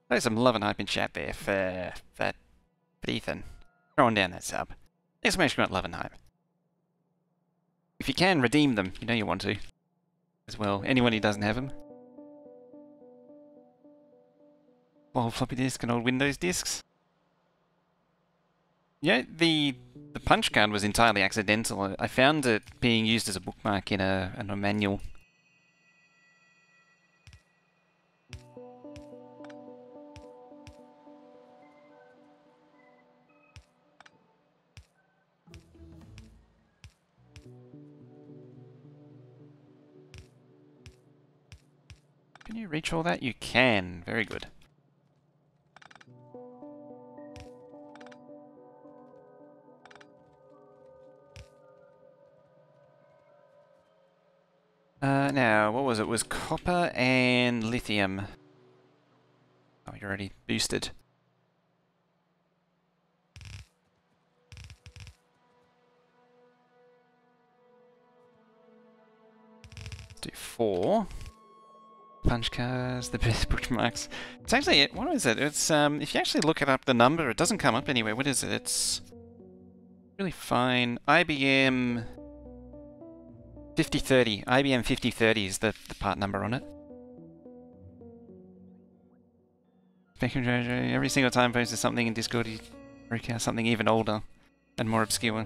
There's some love and hype in chat there for that. But Ethan, throwing down that sub. Exclamation point love and hype. If you can, redeem them. You know you want to. As well. Anyone who doesn't have them. Old floppy disk and old Windows disks. Yeah, the punch card was entirely accidental. I found it being used as a bookmark in a manual. Can you reach all that? You can. Very good. Now, what was it? It was copper and lithium. Oh, you're already boosted. Let's do 4. Punch cards, the best bookmarks. It's actually, what is it? It's, if you actually look it up, the number, it doesn't come up anywhere. What is it? It's really fine. IBM 5030. IBM 5030 is the part number on it. Every single time posted something in Discord, you break out something even older and more obscure.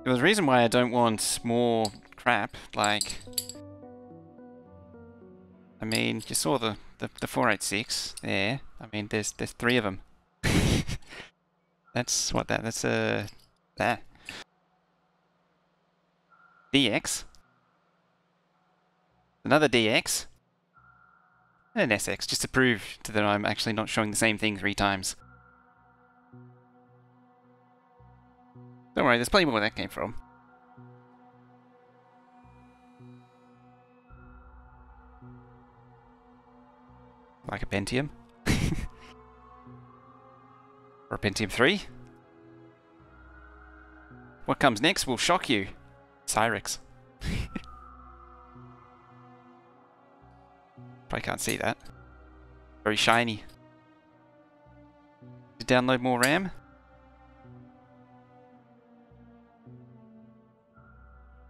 There's a reason why I don't want more crap, like... I mean, you saw the 486 there. I mean, there's 3 of them. That's what that's that. DX. Another DX. And an SX, just to prove that I'm actually not showing the same thing 3 times. Don't worry, there's plenty more where that came from. Like a Pentium. Or a Pentium 3. What comes next will shock you. Cyrix. Probably can't see that. Very shiny. To download more RAM.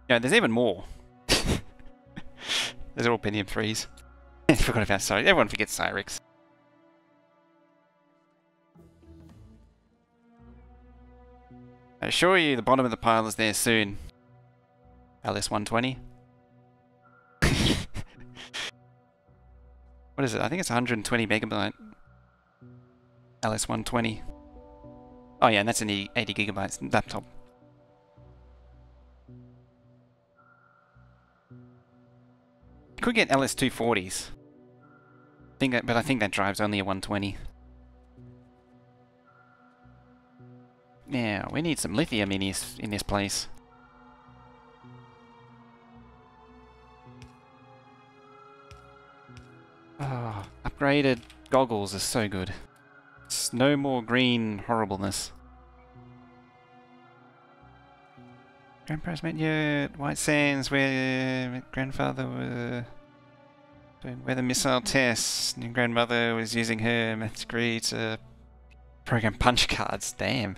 Yeah, there's even more. Those are all Pentium 3s. I forgot about Cyrix. Everyone forgets Cyrix. I assure you the bottom of the pile is there soon. LS120. What is it? I think it's 120 megabyte. LS120. Oh yeah, and that's an 80 gigabytes laptop. Could get LS240s. But I think that drive's only a 120. Now, we need some lithium in this place. Oh, upgraded goggles is so good. It's no more green horribleness. Grandpa's met you at White Sands where grandfather was doing weather missile tests and your grandmother was using her maths degree to program punch cards. Damn.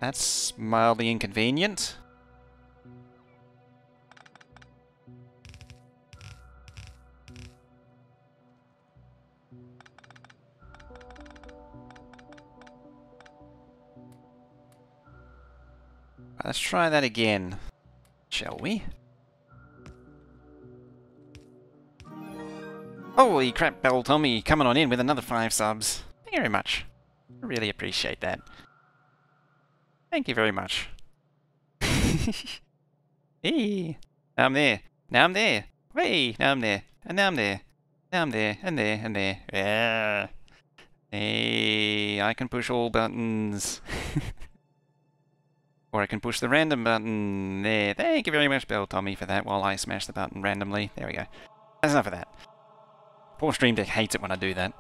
That's mildly inconvenient. Let's try that again, shall we? Holy crap, Bell Tommy coming on in with another 5 subs. Thank you very much. I really appreciate that. Thank you very much. Hey, now I'm there. Now I'm there. Hey, now I'm there. And now I'm there. Now I'm there. And there. And there. Yeah. Hey, I can push all buttons. Or I can push the random button there. Thank you very much, Bell Tommy, for that while I smash the button randomly. There we go. That's enough of that. Poor Stream Deck hates it when I do that.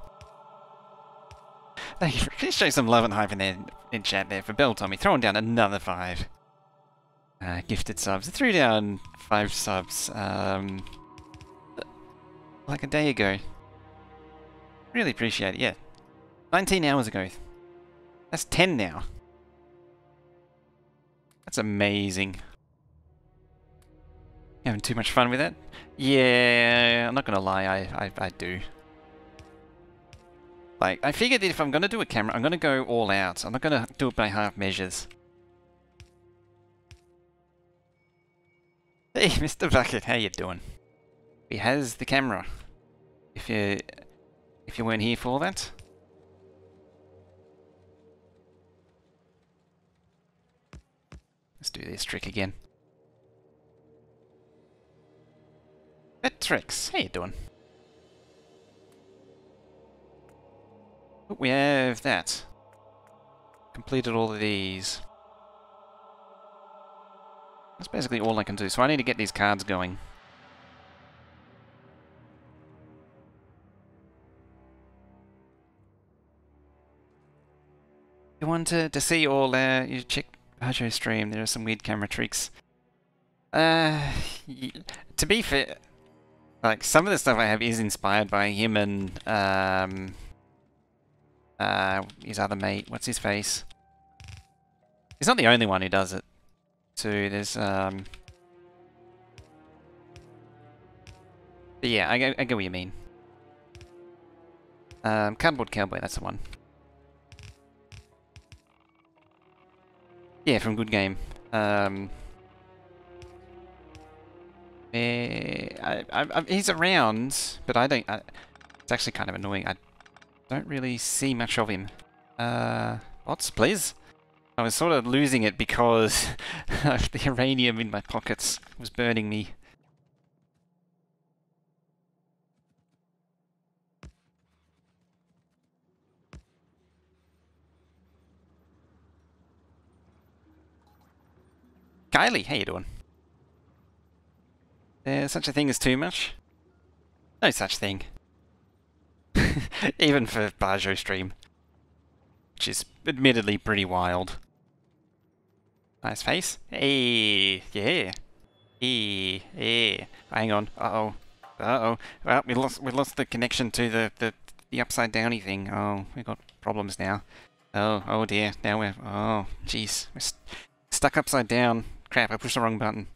Thank you. Please show some love and hype in there in chat there for Bell Tommy. Throwing down another 5. Gifted subs. I threw down 5 subs like a day ago. Really appreciate it, yeah. 19 hours ago. That's 10 now. That's amazing. You having too much fun with it? Yeah, I'm not gonna lie, I do. Like, I figured that if I'm gonna do a camera, I'm gonna go all out. I'm not gonna do it by half measures. Hey, Mr. Bucket, how you doing? He has the camera. If you weren't here for that. Let's do this trick again. Betrix, how you doing? Oh, we have that. Completed all of these. That's basically all I can do, so I need to get these cards going. You want to see all, you check Hajo stream, there are some weird camera tricks. To be fair, like, some of the stuff I have is inspired by him and, his other mate, what's his face? He's not the only one who does it. So there's, but yeah, I get what you mean. Cardboard Cowboy, that's the one. Yeah, from Good Game. He's around, but I don't. It's actually kind of annoying. I don't really see much of him. Bots, please. I was sort of losing it because the uranium in my pockets was burning me. Kylie, how you doing? There's such a thing as too much? No such thing. Even for Bajo stream. Which is admittedly pretty wild. Nice face. Hey, yeah. Hey, yeah. Hang on. Uh-oh. Uh-oh. Well, we lost the connection to the upside downy thing. Oh, we got problems now. Oh dear. Now we're... Oh, jeez. We're stuck upside down. Crap, I pushed the wrong button.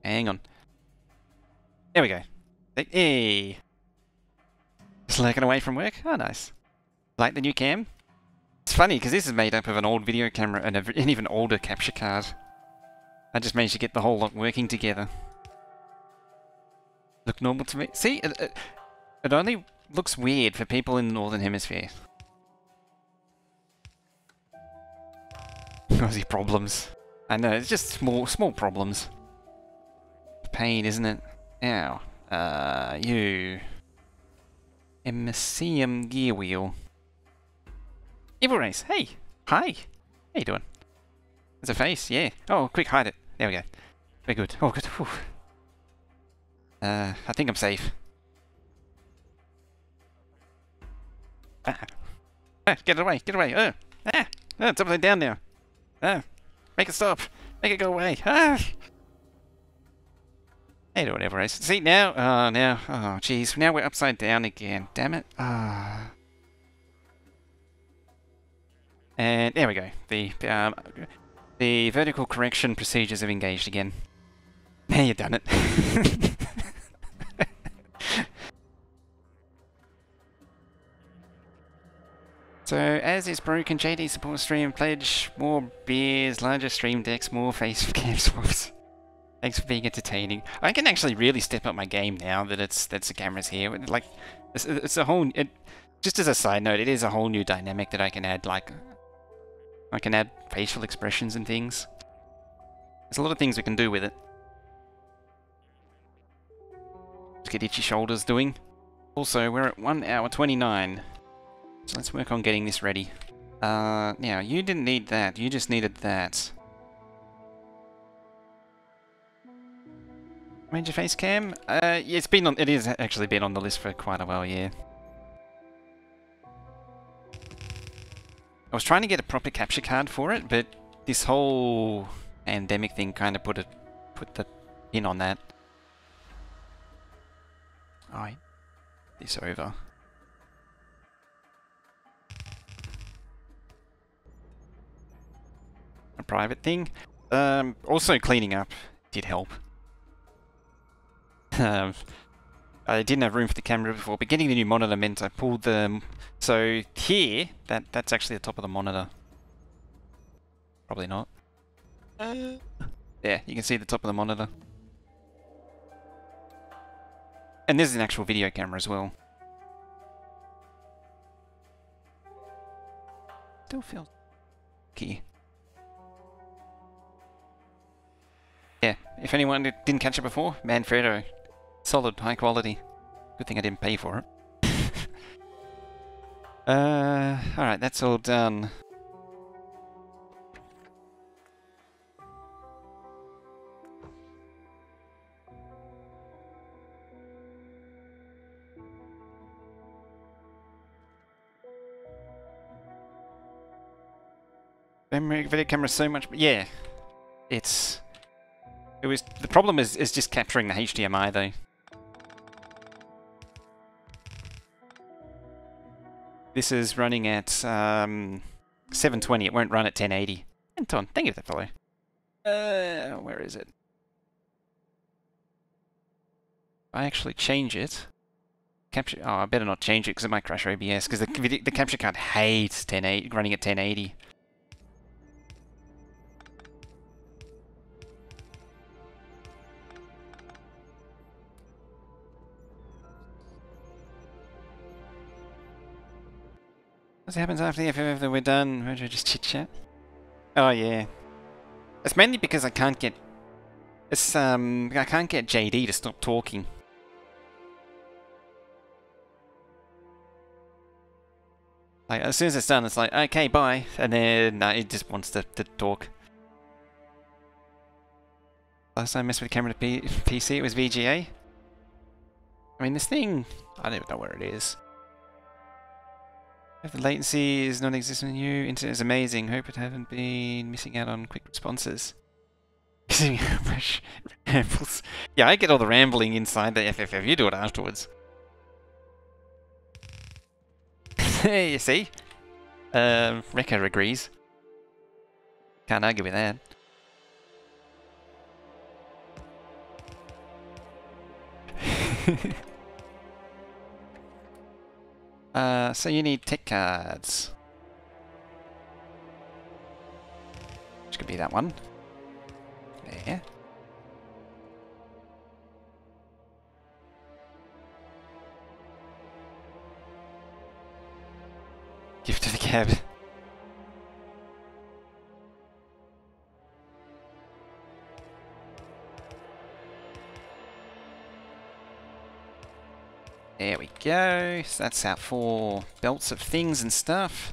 Hang on. There we go. Hey! Just lurking away from work? Oh, nice. Like the new cam? It's funny, because this is made up of an old video camera and an even older capture card. I just managed to get the whole lot working together. Look normal to me? See? It only looks weird for people in the Northern Hemisphere. Aussie problems. I know, it's just small problems. Pain, isn't it? Ow. You. Emissium gear wheel. Evil Race, hey! Hi! How you doing? There's a face, yeah. Oh, quick, hide it. There we go. Very good. Oh, good. Whew. I think I'm safe. Get it away, get away. It's upside down now. Make it stop. Make it go away. Hey, do whatever. See, now, oh, jeez. Now we're upside down again. Damn it. And there we go. The vertical correction procedures have engaged again. Now you've done it. So, as is broken, JD support stream pledge, more beers, larger stream decks, more face cam swaps. Thanks for being entertaining. I can actually really step up my game now that the cameras here. Like, it's a whole. Just as a side note, it is a whole new dynamic that I can add. Like, I can add facial expressions and things. There's a lot of things we can do with it. Let's get Itchy Shoulders doing. Also, we're at 1 hour 29. So let's work on getting this ready. Now, you didn't need that. You just needed that. Major face cam? Yeah, it is actually been on the list for quite a while, yeah. I was trying to get a proper capture card for it, but this whole pandemic thing kind of put the pin on that. Alright, this over. A private thing. Also cleaning up did help. I didn't have room for the camera before, but getting the new monitor meant I pulled the... So here, that's actually the top of the monitor. Probably not. Yeah, you can see the top of the monitor. And this is an actual video camera as well. Still feels key. Yeah, if anyone didn't catch it before, Manfredo. Solid, high quality. Good thing I didn't pay for it. Alright, that's all done. Video camera so much, yeah. The problem is just capturing the HDMI though. This is running at 720. It won't run at 1080. Anton, thank you for that follow. Where is it? I actually change it. Capture. Oh, I better not change it because it might crash OBS. Because the capture card hates 1080 running at 1080. What happens after the FFF that we're done? Where do I just chit chat? Oh yeah. It's mainly because I can't get JD to stop talking. Like as soon as it's done, it's like okay, bye, and then it just wants to talk. Last time I messed with the camera to PC, it was VGA. I mean, this thing, I don't even know where it is. If the latency is non-existent, new internet is amazing. Hope it haven't been missing out on quick responses. Rambles. Yeah, I get all the rambling inside the FFF. You do it afterwards. You see? Rekka agrees. Can't argue with that. So you need tech cards. Which could be that one. There. Gift to the cab. There we go. So that's our 4 belts of things and stuff.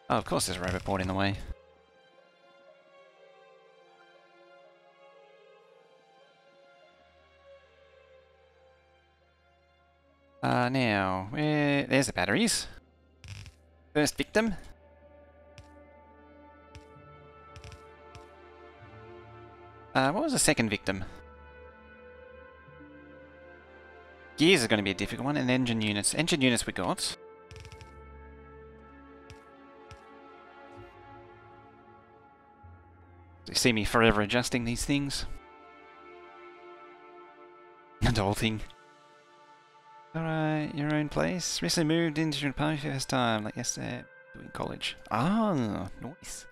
Oh, of course there's a robot board in the way. Now, there's the batteries. First victim. What was the second victim? Gears is going to be a difficult one, and engine units. Engine units we got. You see me forever adjusting these things. Adulting. Alright, your own place. Recently moved into your apartment for the first time, like yesterday, doing college. Ah, nice.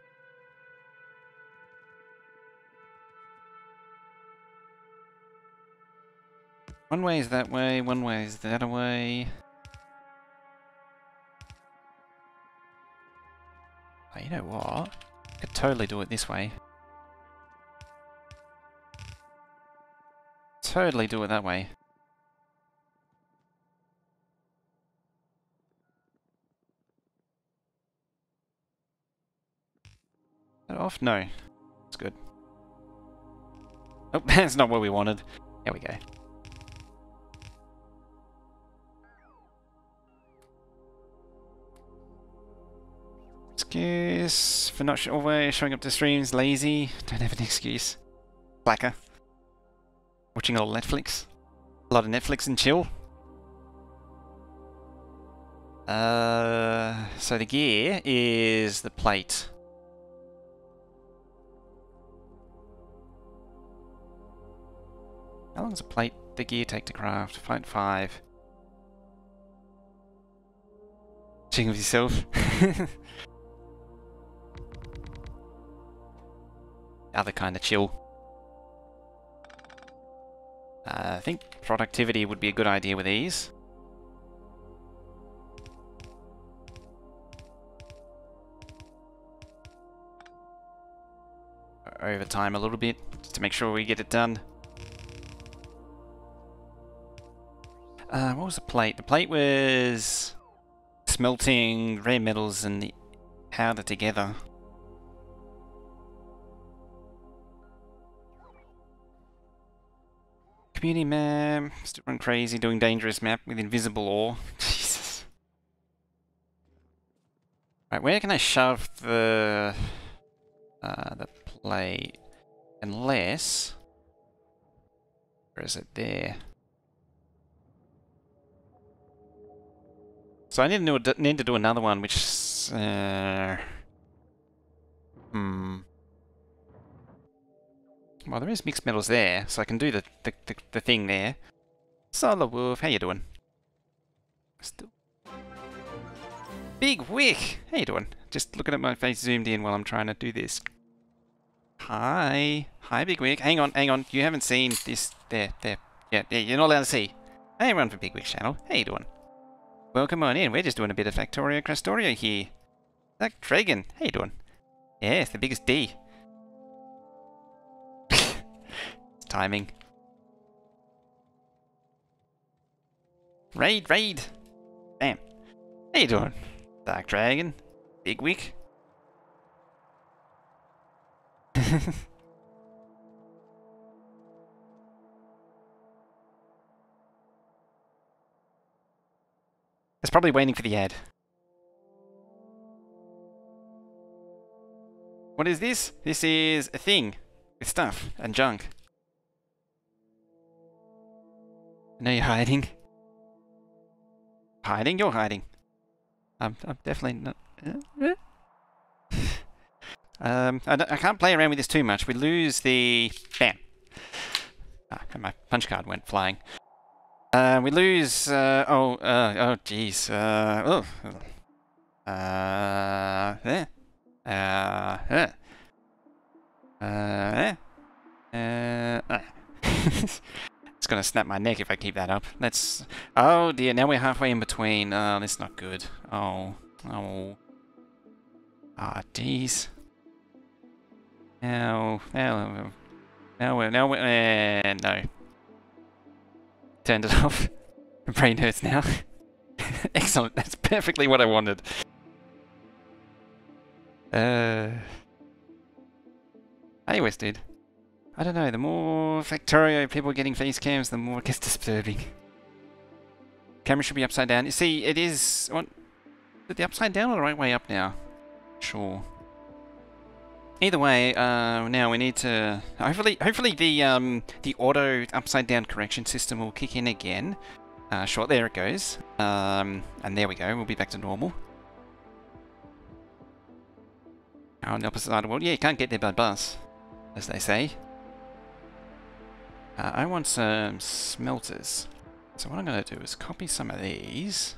One way is that way, one way is that way. Oh, you know what? I could totally do it this way. Totally do it that way. that off? No. It's good. Oh, that's not what we wanted. There we go. Excuse for not always showing up to streams. Lazy. Don't have an excuse. Slacker. Watching a lot of Netflix. A lot of Netflix and chill. So the gear is the plate. How long does the gear take to craft? 5. Checking with yourself. Other kind of chill. I think productivity would be a good idea with these. Overtime a little bit, just to make sure we get it done. What was the plate? The plate was smelting rare metals and the powder together. Community map, still run crazy, doing dangerous map with invisible ore. Jesus. Right, where can I shove the plate? Unless, where is it? There. So I need to do another one, which well, there is mixed metals there, so I can do the thing there. Solar Wolf, how you doing? Still. Big Wick, how you doing? Just looking at my face zoomed in while I'm trying to do this. Hi, Big Wick. Hang on. You haven't seen this. There. Yeah, you're not allowed to see. Hey, everyone from Big Wick's channel. How you doing? Welcome on in. We're just doing a bit of Factorio Krastorio here. Zach Dragon, how you doing? Yeah, it's the biggest D. It's timing. Raid! Bam. How you doing? Dark Dragon. Big Wick. It's probably waiting for the ad. What is this? This is a thing with stuff and junk. I know you're hiding. Hiding? You're hiding. I'm definitely not. I can't play around with this too much. We lose the... Bam! And my punch card went flying. We lose... oh jeez. It's gonna snap my neck if I keep that up. Let's... Oh dear, now we're halfway in between. Oh, that's not good. Oh. Ah, jeez. No. Turned it off. My brain hurts now. Excellent, that's perfectly what I wanted. Anyways, dude. I don't know, the more Factorio people getting face cams, the more it gets disturbing. Camera should be upside down. You see, it is... What? Is it the upside down or the right way up now? Sure. Either way, now we need to... Hopefully the auto upside down correction system will kick in again. Sure, there it goes. And there we go, we'll be back to normal. On the opposite side of the world. Yeah, you can't get there by bus, as they say. I want some smelters. So what I'm going to do is copy some of these.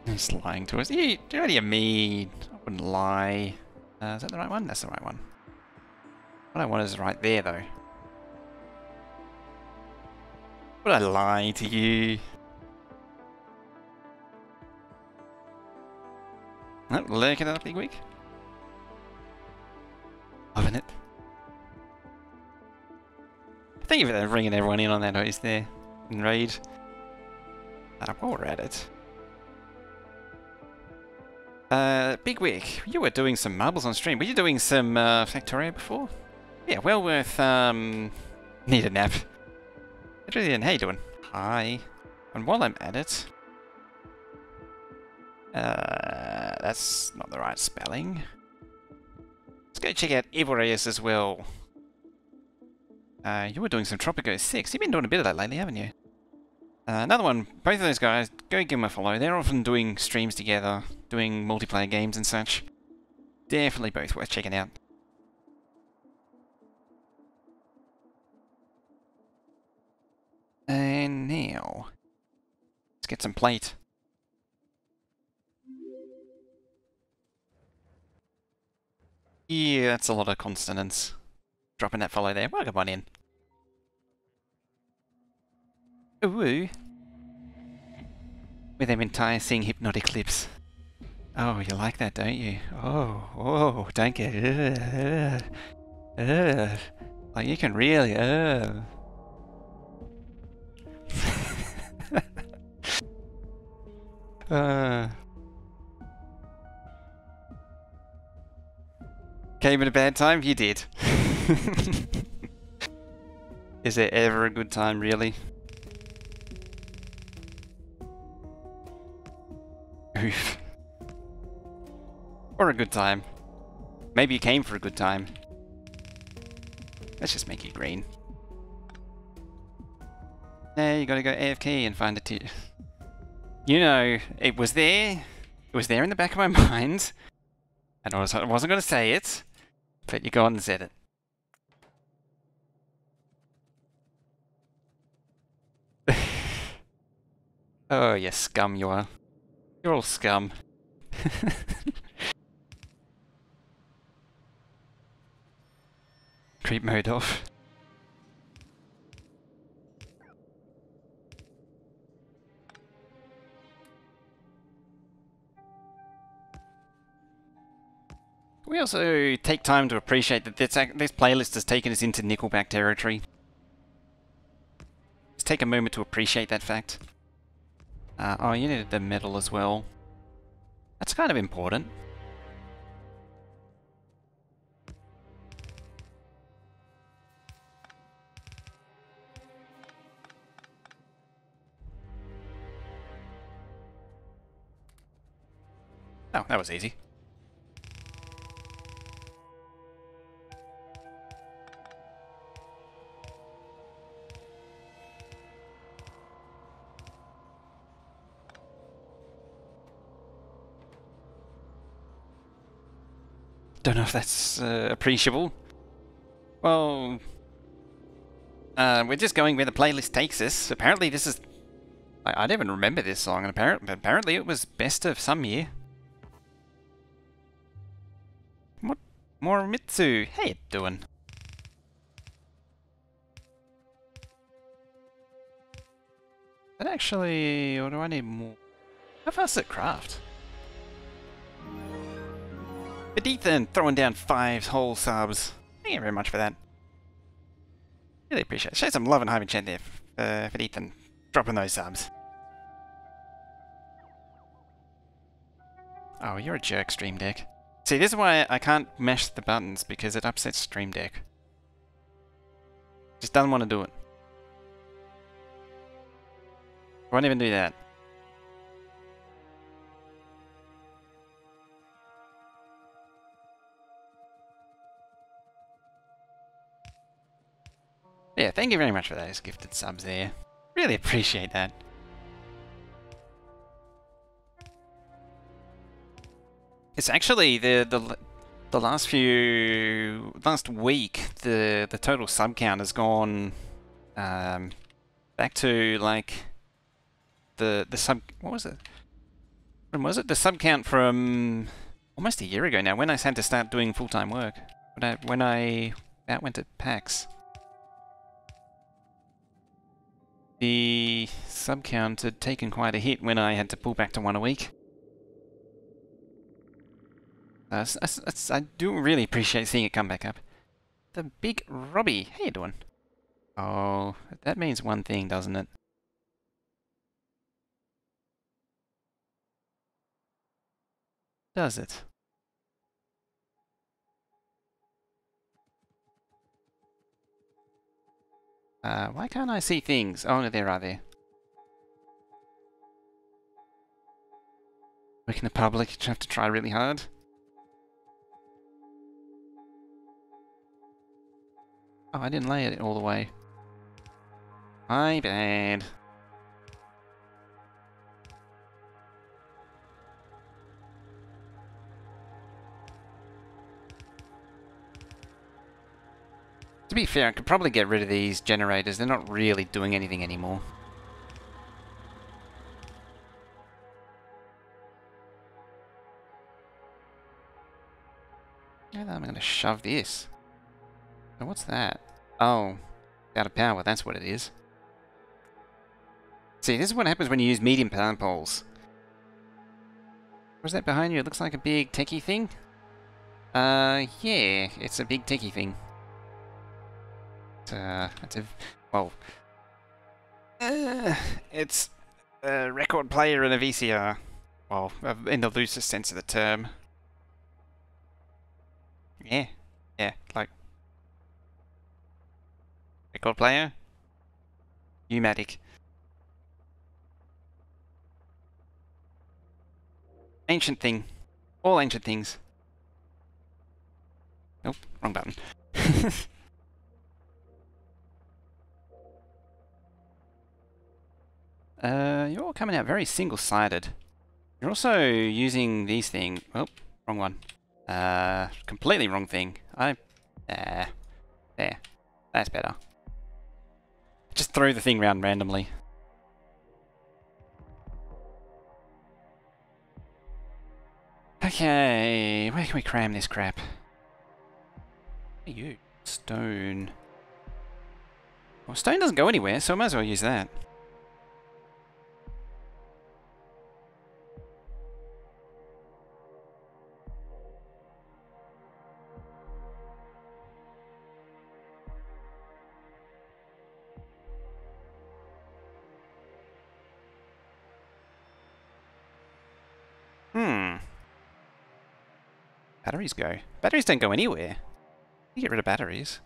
He's lying to us. What do you mean? I wouldn't lie. Is that the right one? That's the right one. What I want is right there, though. Would I lie to you? Oh, look at that big week. Loving it. Thank you for bringing everyone in on that host there. In raid. While we're at it. Big Wick, you were doing some marbles on stream. Were you doing some Factorio before? Yeah, well worth, need a nap. Adrian, how you doing? Hi. And while I'm at it... that's not the right spelling. Let's go check out Ivorius as well. You were doing some Tropico 6. You've been doing a bit of that lately, haven't you? Another one, both of those guys, go give them a follow. They're often doing streams together, doing multiplayer games and such. Definitely both worth checking out. And now, let's get some plate. Yeah, that's a lot of consonants. Dropping that follow there. Welcome on in. Ooh. With them enticing hypnotic lips. Oh, you like that, don't you? Oh, don't get... Like, you can really... Came at a bad time? You did. Is there ever a good time, really? Oof. Or a good time. Maybe you came for a good time. Let's just make you green. Now you gotta go AFK and find it too. You know, it was there. It was there in the back of my mind. And I wasn't gonna say it, but you go on and said it. Oh, you scum you are. You're all scum. Creep mode off. We also take time to appreciate that this playlist has taken us into Nickelback territory. Just take a moment to appreciate that fact. Oh, you needed the medal as well. That's kind of important. Oh, that was easy. Don't know if that's appreciable. Well, we're just going where the playlist takes us. Apparently this is... I don't even remember this song, and apparently it was best of some year. What? Morimitsu, how you doing? But actually, or do I need more? How fast does it craft? But Ethan throwing down 5 whole subs. Thank you very much for that. Really appreciate it. Show some love and hype in chat there for Ethan dropping those subs. Oh, you're a jerk, Stream Deck. See, this is why I can't mash the buttons, because it upsets Stream Deck. Just doesn't want to do it. Won't even do that. Yeah, thank you very much for those gifted subs there. Really appreciate that. It's actually the last week the total sub count has gone back to like the sub, what was it? When was it? The sub count from almost a year ago now, when I had to start doing full-time work. When I went to PAX. The sub count had taken quite a hit when I had to pull back to 1 a week. I do really appreciate seeing it come back up. The big Robbie, how you doing? Oh, that means one thing, doesn't it? Does it? Why can't I see things? Oh, no, there are there. Work in the public, you have to try really hard. Oh, I didn't lay it all the way. My bad. To be fair, I could probably get rid of these generators. They're not really doing anything anymore. How am I going to shove this? Oh, what's that? Oh, out of power. That's what it is. See, this is what happens when you use medium power poles. What's that behind you? It looks like a big techie thing. Yeah, it's a big techie thing. It's a, well, it's a record player and a VCR. Well, in the loosest sense of the term. Yeah, like record player, pneumatic, ancient thing, all ancient things. Nope, wrong button. You're all coming out very single-sided. You're also using these things. Oh, wrong one. Completely wrong thing. There. That's better. Just throw the thing around randomly. Okay, where can we cram this crap? What are you? Stone. Well, stone doesn't go anywhere, so I might as well use that. Batteries go. Batteries don't go anywhere. You get rid of batteries.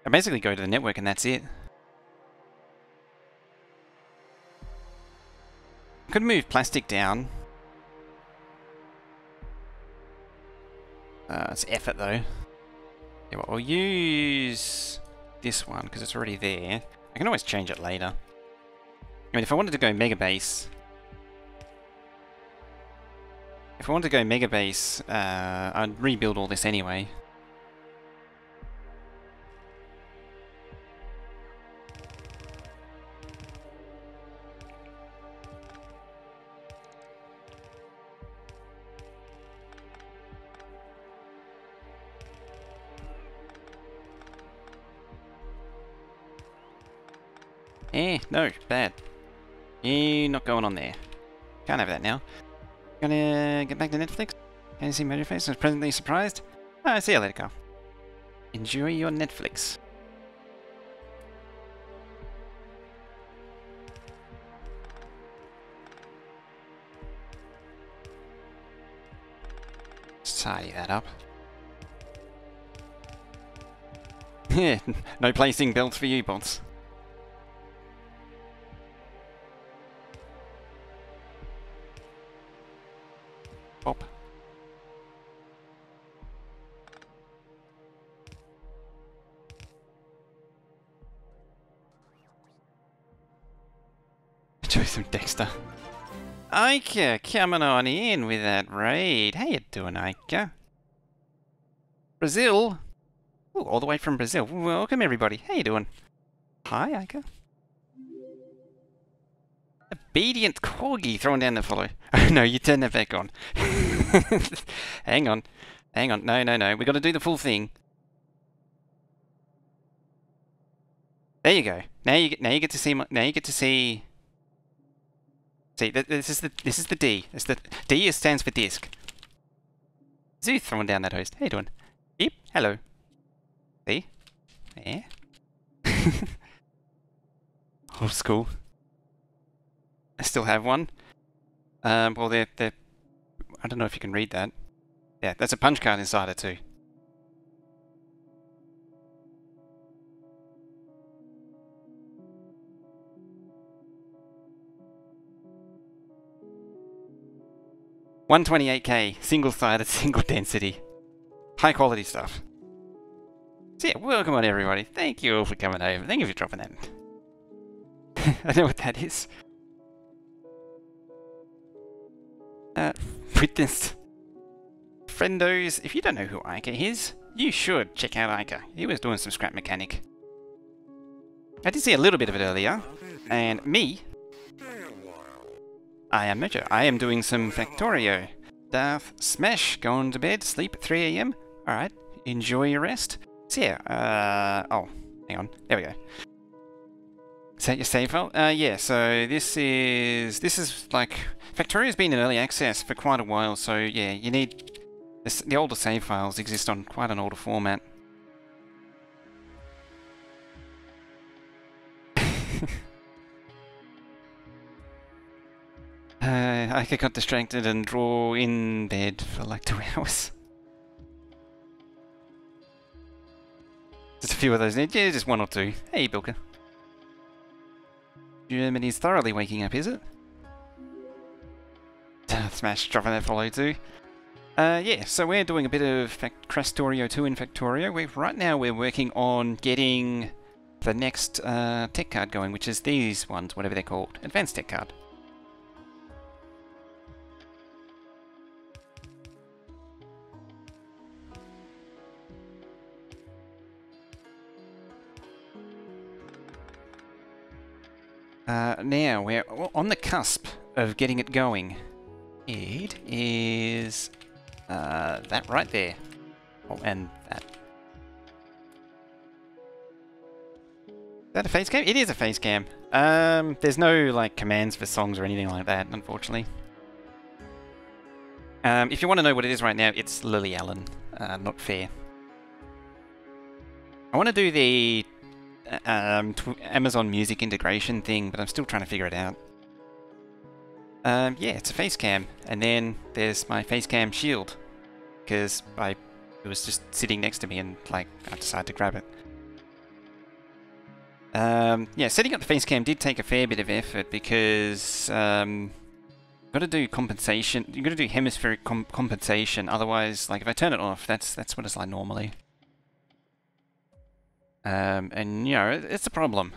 I basically go to the network and that's it. Could move plastic down. It's effort though. Yeah, well, we'll use this one because it's already there. I can always change it later. I mean, if I wanted to go mega base, I'd rebuild all this anyway. No, bad. You're not going on there. Can't have that now. Gonna get back to Netflix? Can you see my face? I was presently surprised. Ah, see you later, Carl. Enjoy your Netflix. Let's tidy that up. No placing belts for you, bots. Pop. Joseph Dexter. Ika, coming on in with that raid. How you doing, Ika? Brazil? Ooh, all the way from Brazil. Welcome, everybody. How you doing? Hi, Ika. Obedient corgi throwing down the follow. Oh, no, you turn that back on. Hang on. Hang on. No. We got to do the full thing. There you go. Now you get to see. Now you get to see. See, this is the D. It's the D stands for disc. Zoo throwing down that host. How you doing? Yep. Hello. See? Yeah. Old school. I still have one. Well, they're... I don't know if you can read that. Yeah, there's a punch card inside it too. $128K, single-sided, single density. High quality stuff. So yeah, welcome on everybody. Thank you all for coming over. Thank you for dropping that. I know what that is. Witness. Friendos, if you don't know who Ica is, you should check out Ica. He was doing some scrap mechanic. I did see a little bit of it earlier. And me, I am Mojo. I am doing some Factorio. Darth, smash, going to bed, sleep at 3 AM. Alright, enjoy your rest. So yeah, oh, hang on, there we go. Is that your save file? Yeah, so this is like, Factorio's been in early access for quite a while, so yeah, you need, the older save files exist on quite an older format. I got distracted and draw in bed for like 2 hours. Just a few of those, yeah, just 1 or 2. Hey, Bilka. Germany's thoroughly waking up, is it? Smash, dropping that follow too. Yeah, so we're doing a bit of Krastorio 2 in Factorio. Right now we're working on getting the next tech card going, which is these ones, whatever they're called. Advanced tech card. Now, we're on the cusp of getting it going. It is that right there. Oh, and that. Is that a face cam? It is a face cam. There's no, like, commands for songs or anything like that, unfortunately. If you want to know what it is right now, it's Lily Allen. Not fair. I want to do the Amazon Music integration thing, but I'm still trying to figure it out. Yeah, it's a face cam, and then there's my face cam shield, because it was just sitting next to me and like I decided to grab it. Yeah, setting up the face cam did take a fair bit of effort because got to do compensation. You got to do hemispheric compensation. Otherwise, like if I turn it off, that's what it's like normally. And you know, it's a problem.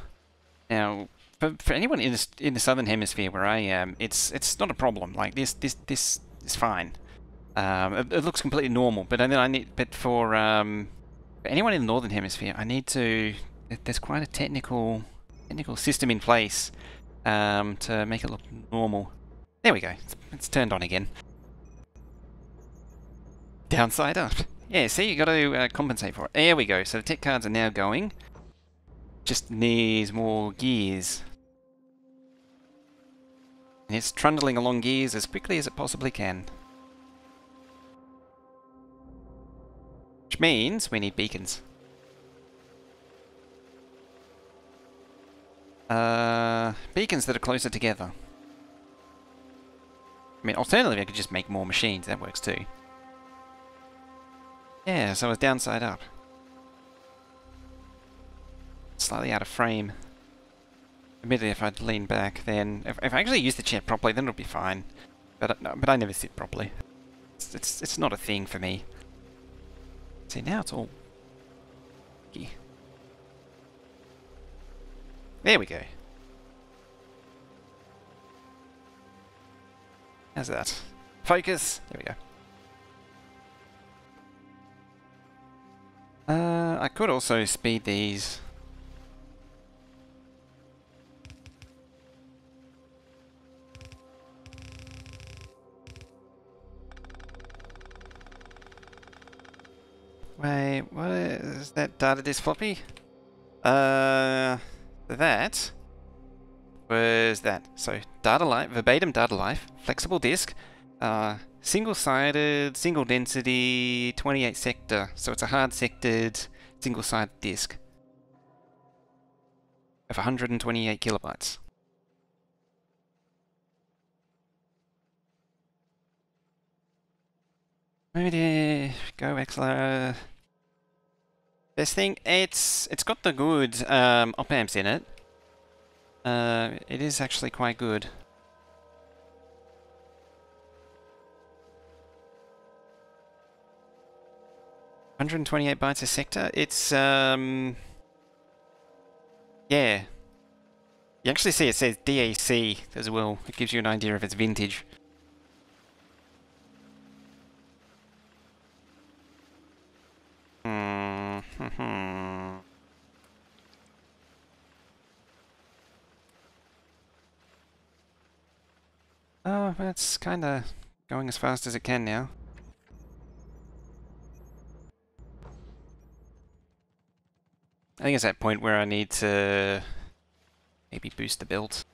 Now, for anyone in the southern hemisphere where I am, it's not a problem. Like this is fine. It looks completely normal. But then for anyone in the northern hemisphere, I need to. There's quite a technical system in place to make it look normal. There we go. It's turned on again. Downside up. Yeah, see, you got to compensate for it. There we go. So the tech cards are now going. Just needs more gears. And it's trundling along gears as quickly as it possibly can. Which means we need beacons. Beacons that are closer together. I mean, alternatively, I could just make more machines. That works too. Yeah, so it's downside up. Slightly out of frame. Admittedly, if I'd lean back, then if I actually use the chair properly, then it'll be fine. But I never sit properly. It's not a thing for me. See, now it's all. There we go. How's that? Focus. There we go. I could also speed these. Wait, what is that data disk floppy? That was that. So data life, verbatim data life, flexible disk, single-sided, single density, 28 sector. So it's a hard sectored, single-sided disk of 128 kilobytes. Maybe go XLR. This thing, it's got the good op amps in it. It is actually quite good. $128 bytes a sector. It's yeah. You actually see it says DAC as well. It gives you an idea of its vintage. Oh, that's kind of going as fast as it can now. I think it's that point where I need to maybe boost the build.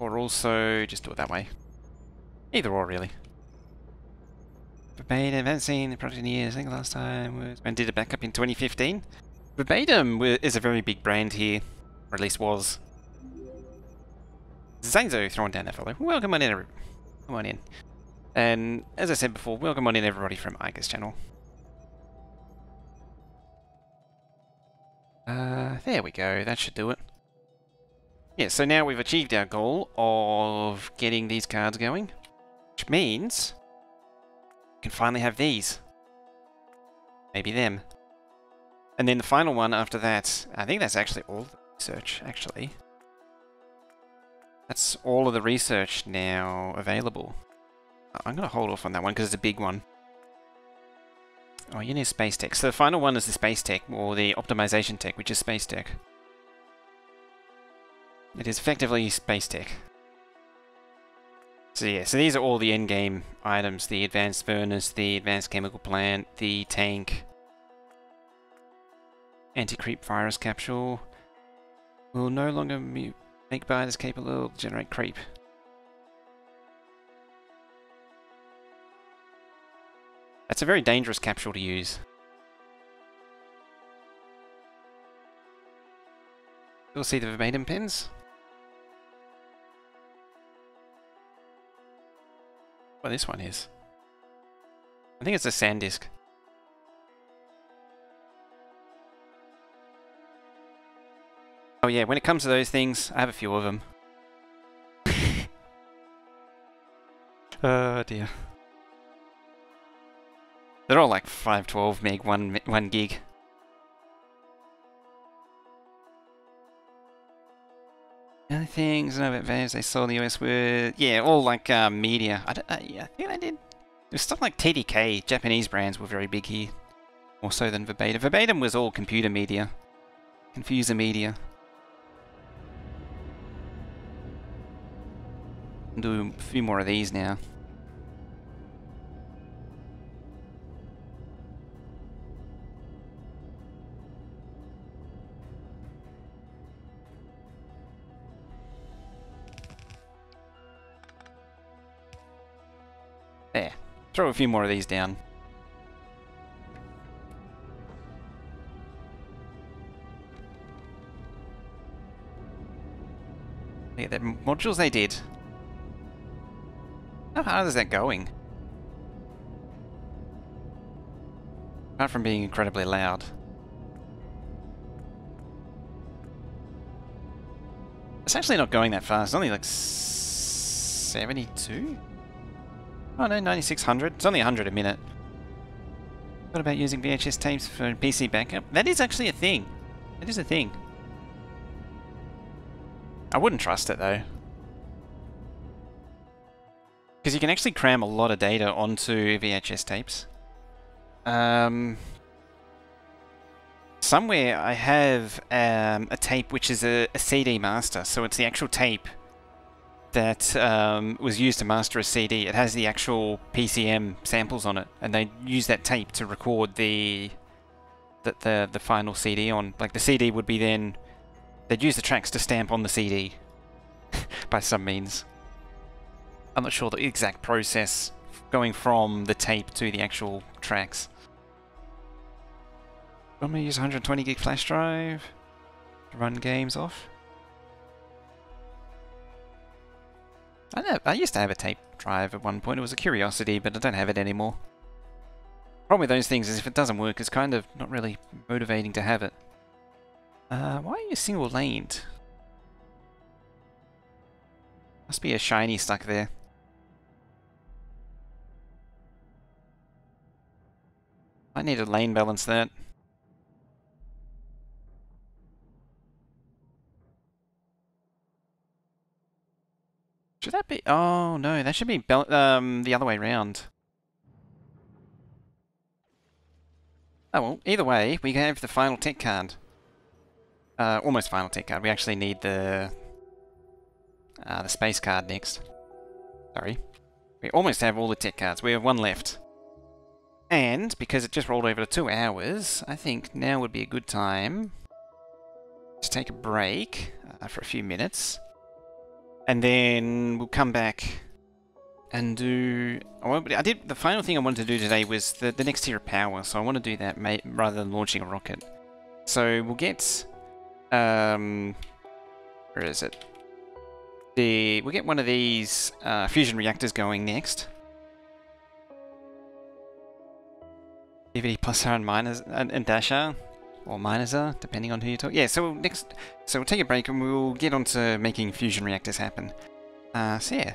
Or also just do it that way. Either or, really. Verbatim, haven't seen the project in years. I think the last time was when I did a backup in 2015. Verbatim is a very big brand here, or at least was. Zainzo throwing down that fellow. Welcome on in, come on in. And as I said before, welcome on in everybody from Iger's channel. There we go, that should do it. Yeah, so now we've achieved our goal of getting these cards going, which means we can finally have these. Maybe them. And then the final one after that, I think that's actually all the research, actually. That's all of the research now available. I'm going to hold off on that one because it's a big one. Oh, you need space tech. So the final one is the space tech, or the optimization tech, which is space tech. It is effectively space tech. So yeah, so these are all the endgame items. The advanced furnace, the advanced chemical plant, the tank, anti-creep virus capsule. Will no longer make biotas capable to generate creep. That's a very dangerous capsule to use. You'll see the verbatim pins. What this one is. I think it's a sand disk. Oh yeah, when it comes to those things, I have a few of them. Oh dear. They're all like 512 meg, 1 gig. The other things, no advantage they saw in the US were, yeah, all like media. Yeah, I think I did. There's stuff like TDK, Japanese brands were very big here. More so than Verbatim. Verbatim was all computer media. Confuser media. I'll do a few more of these now. There. Throw a few more of these down. Look at the modules they did. How hard is that going? Apart from being incredibly loud. It's actually not going that fast. It's only like 72? Oh no, 9600. It's only 100 a minute. What about using VHS tapes for PC backup? That is actually a thing. That is a thing. I wouldn't trust it though. Because you can actually cram a lot of data onto VHS tapes. Somewhere I have a tape which is a CD master, so it's the actual tape that was used to master a CD. It has the actual PCM samples on it, and they use that tape to record the final CD on. Like the CD would be then, they'd use the tracks to stamp on the CD by some means. I'm not sure the exact process going from the tape to the actual tracks. I'm going to use 120 gig flash drive to run games off. I know, I used to have a tape drive at one point. It was a curiosity, but I don't have it anymore. Problem with those things is if it doesn't work, it's kind of not really motivating to have it. Why are you single laned? Must be a shiny stuck there. I need to lane balance that. Should that be? Oh no, that should be the other way round. Oh well, either way, we have the final tech card. Almost final tech card. We actually need the space card next. Sorry. We almost have all the tech cards. We have one left. And, because it just rolled over to 2 hours, I think now would be a good time to take a break for a few minutes. And then we'll come back and do... the final thing I wanted to do today was the next tier of power, so I want to do that rather than launching a rocket. So we'll get... where is it? We'll get one of these fusion reactors going next. DVD plus R and minus and dash R, or minus R, depending on who you talk. Yeah, so we'll take a break and we'll get on to making fusion reactors happen. So yeah,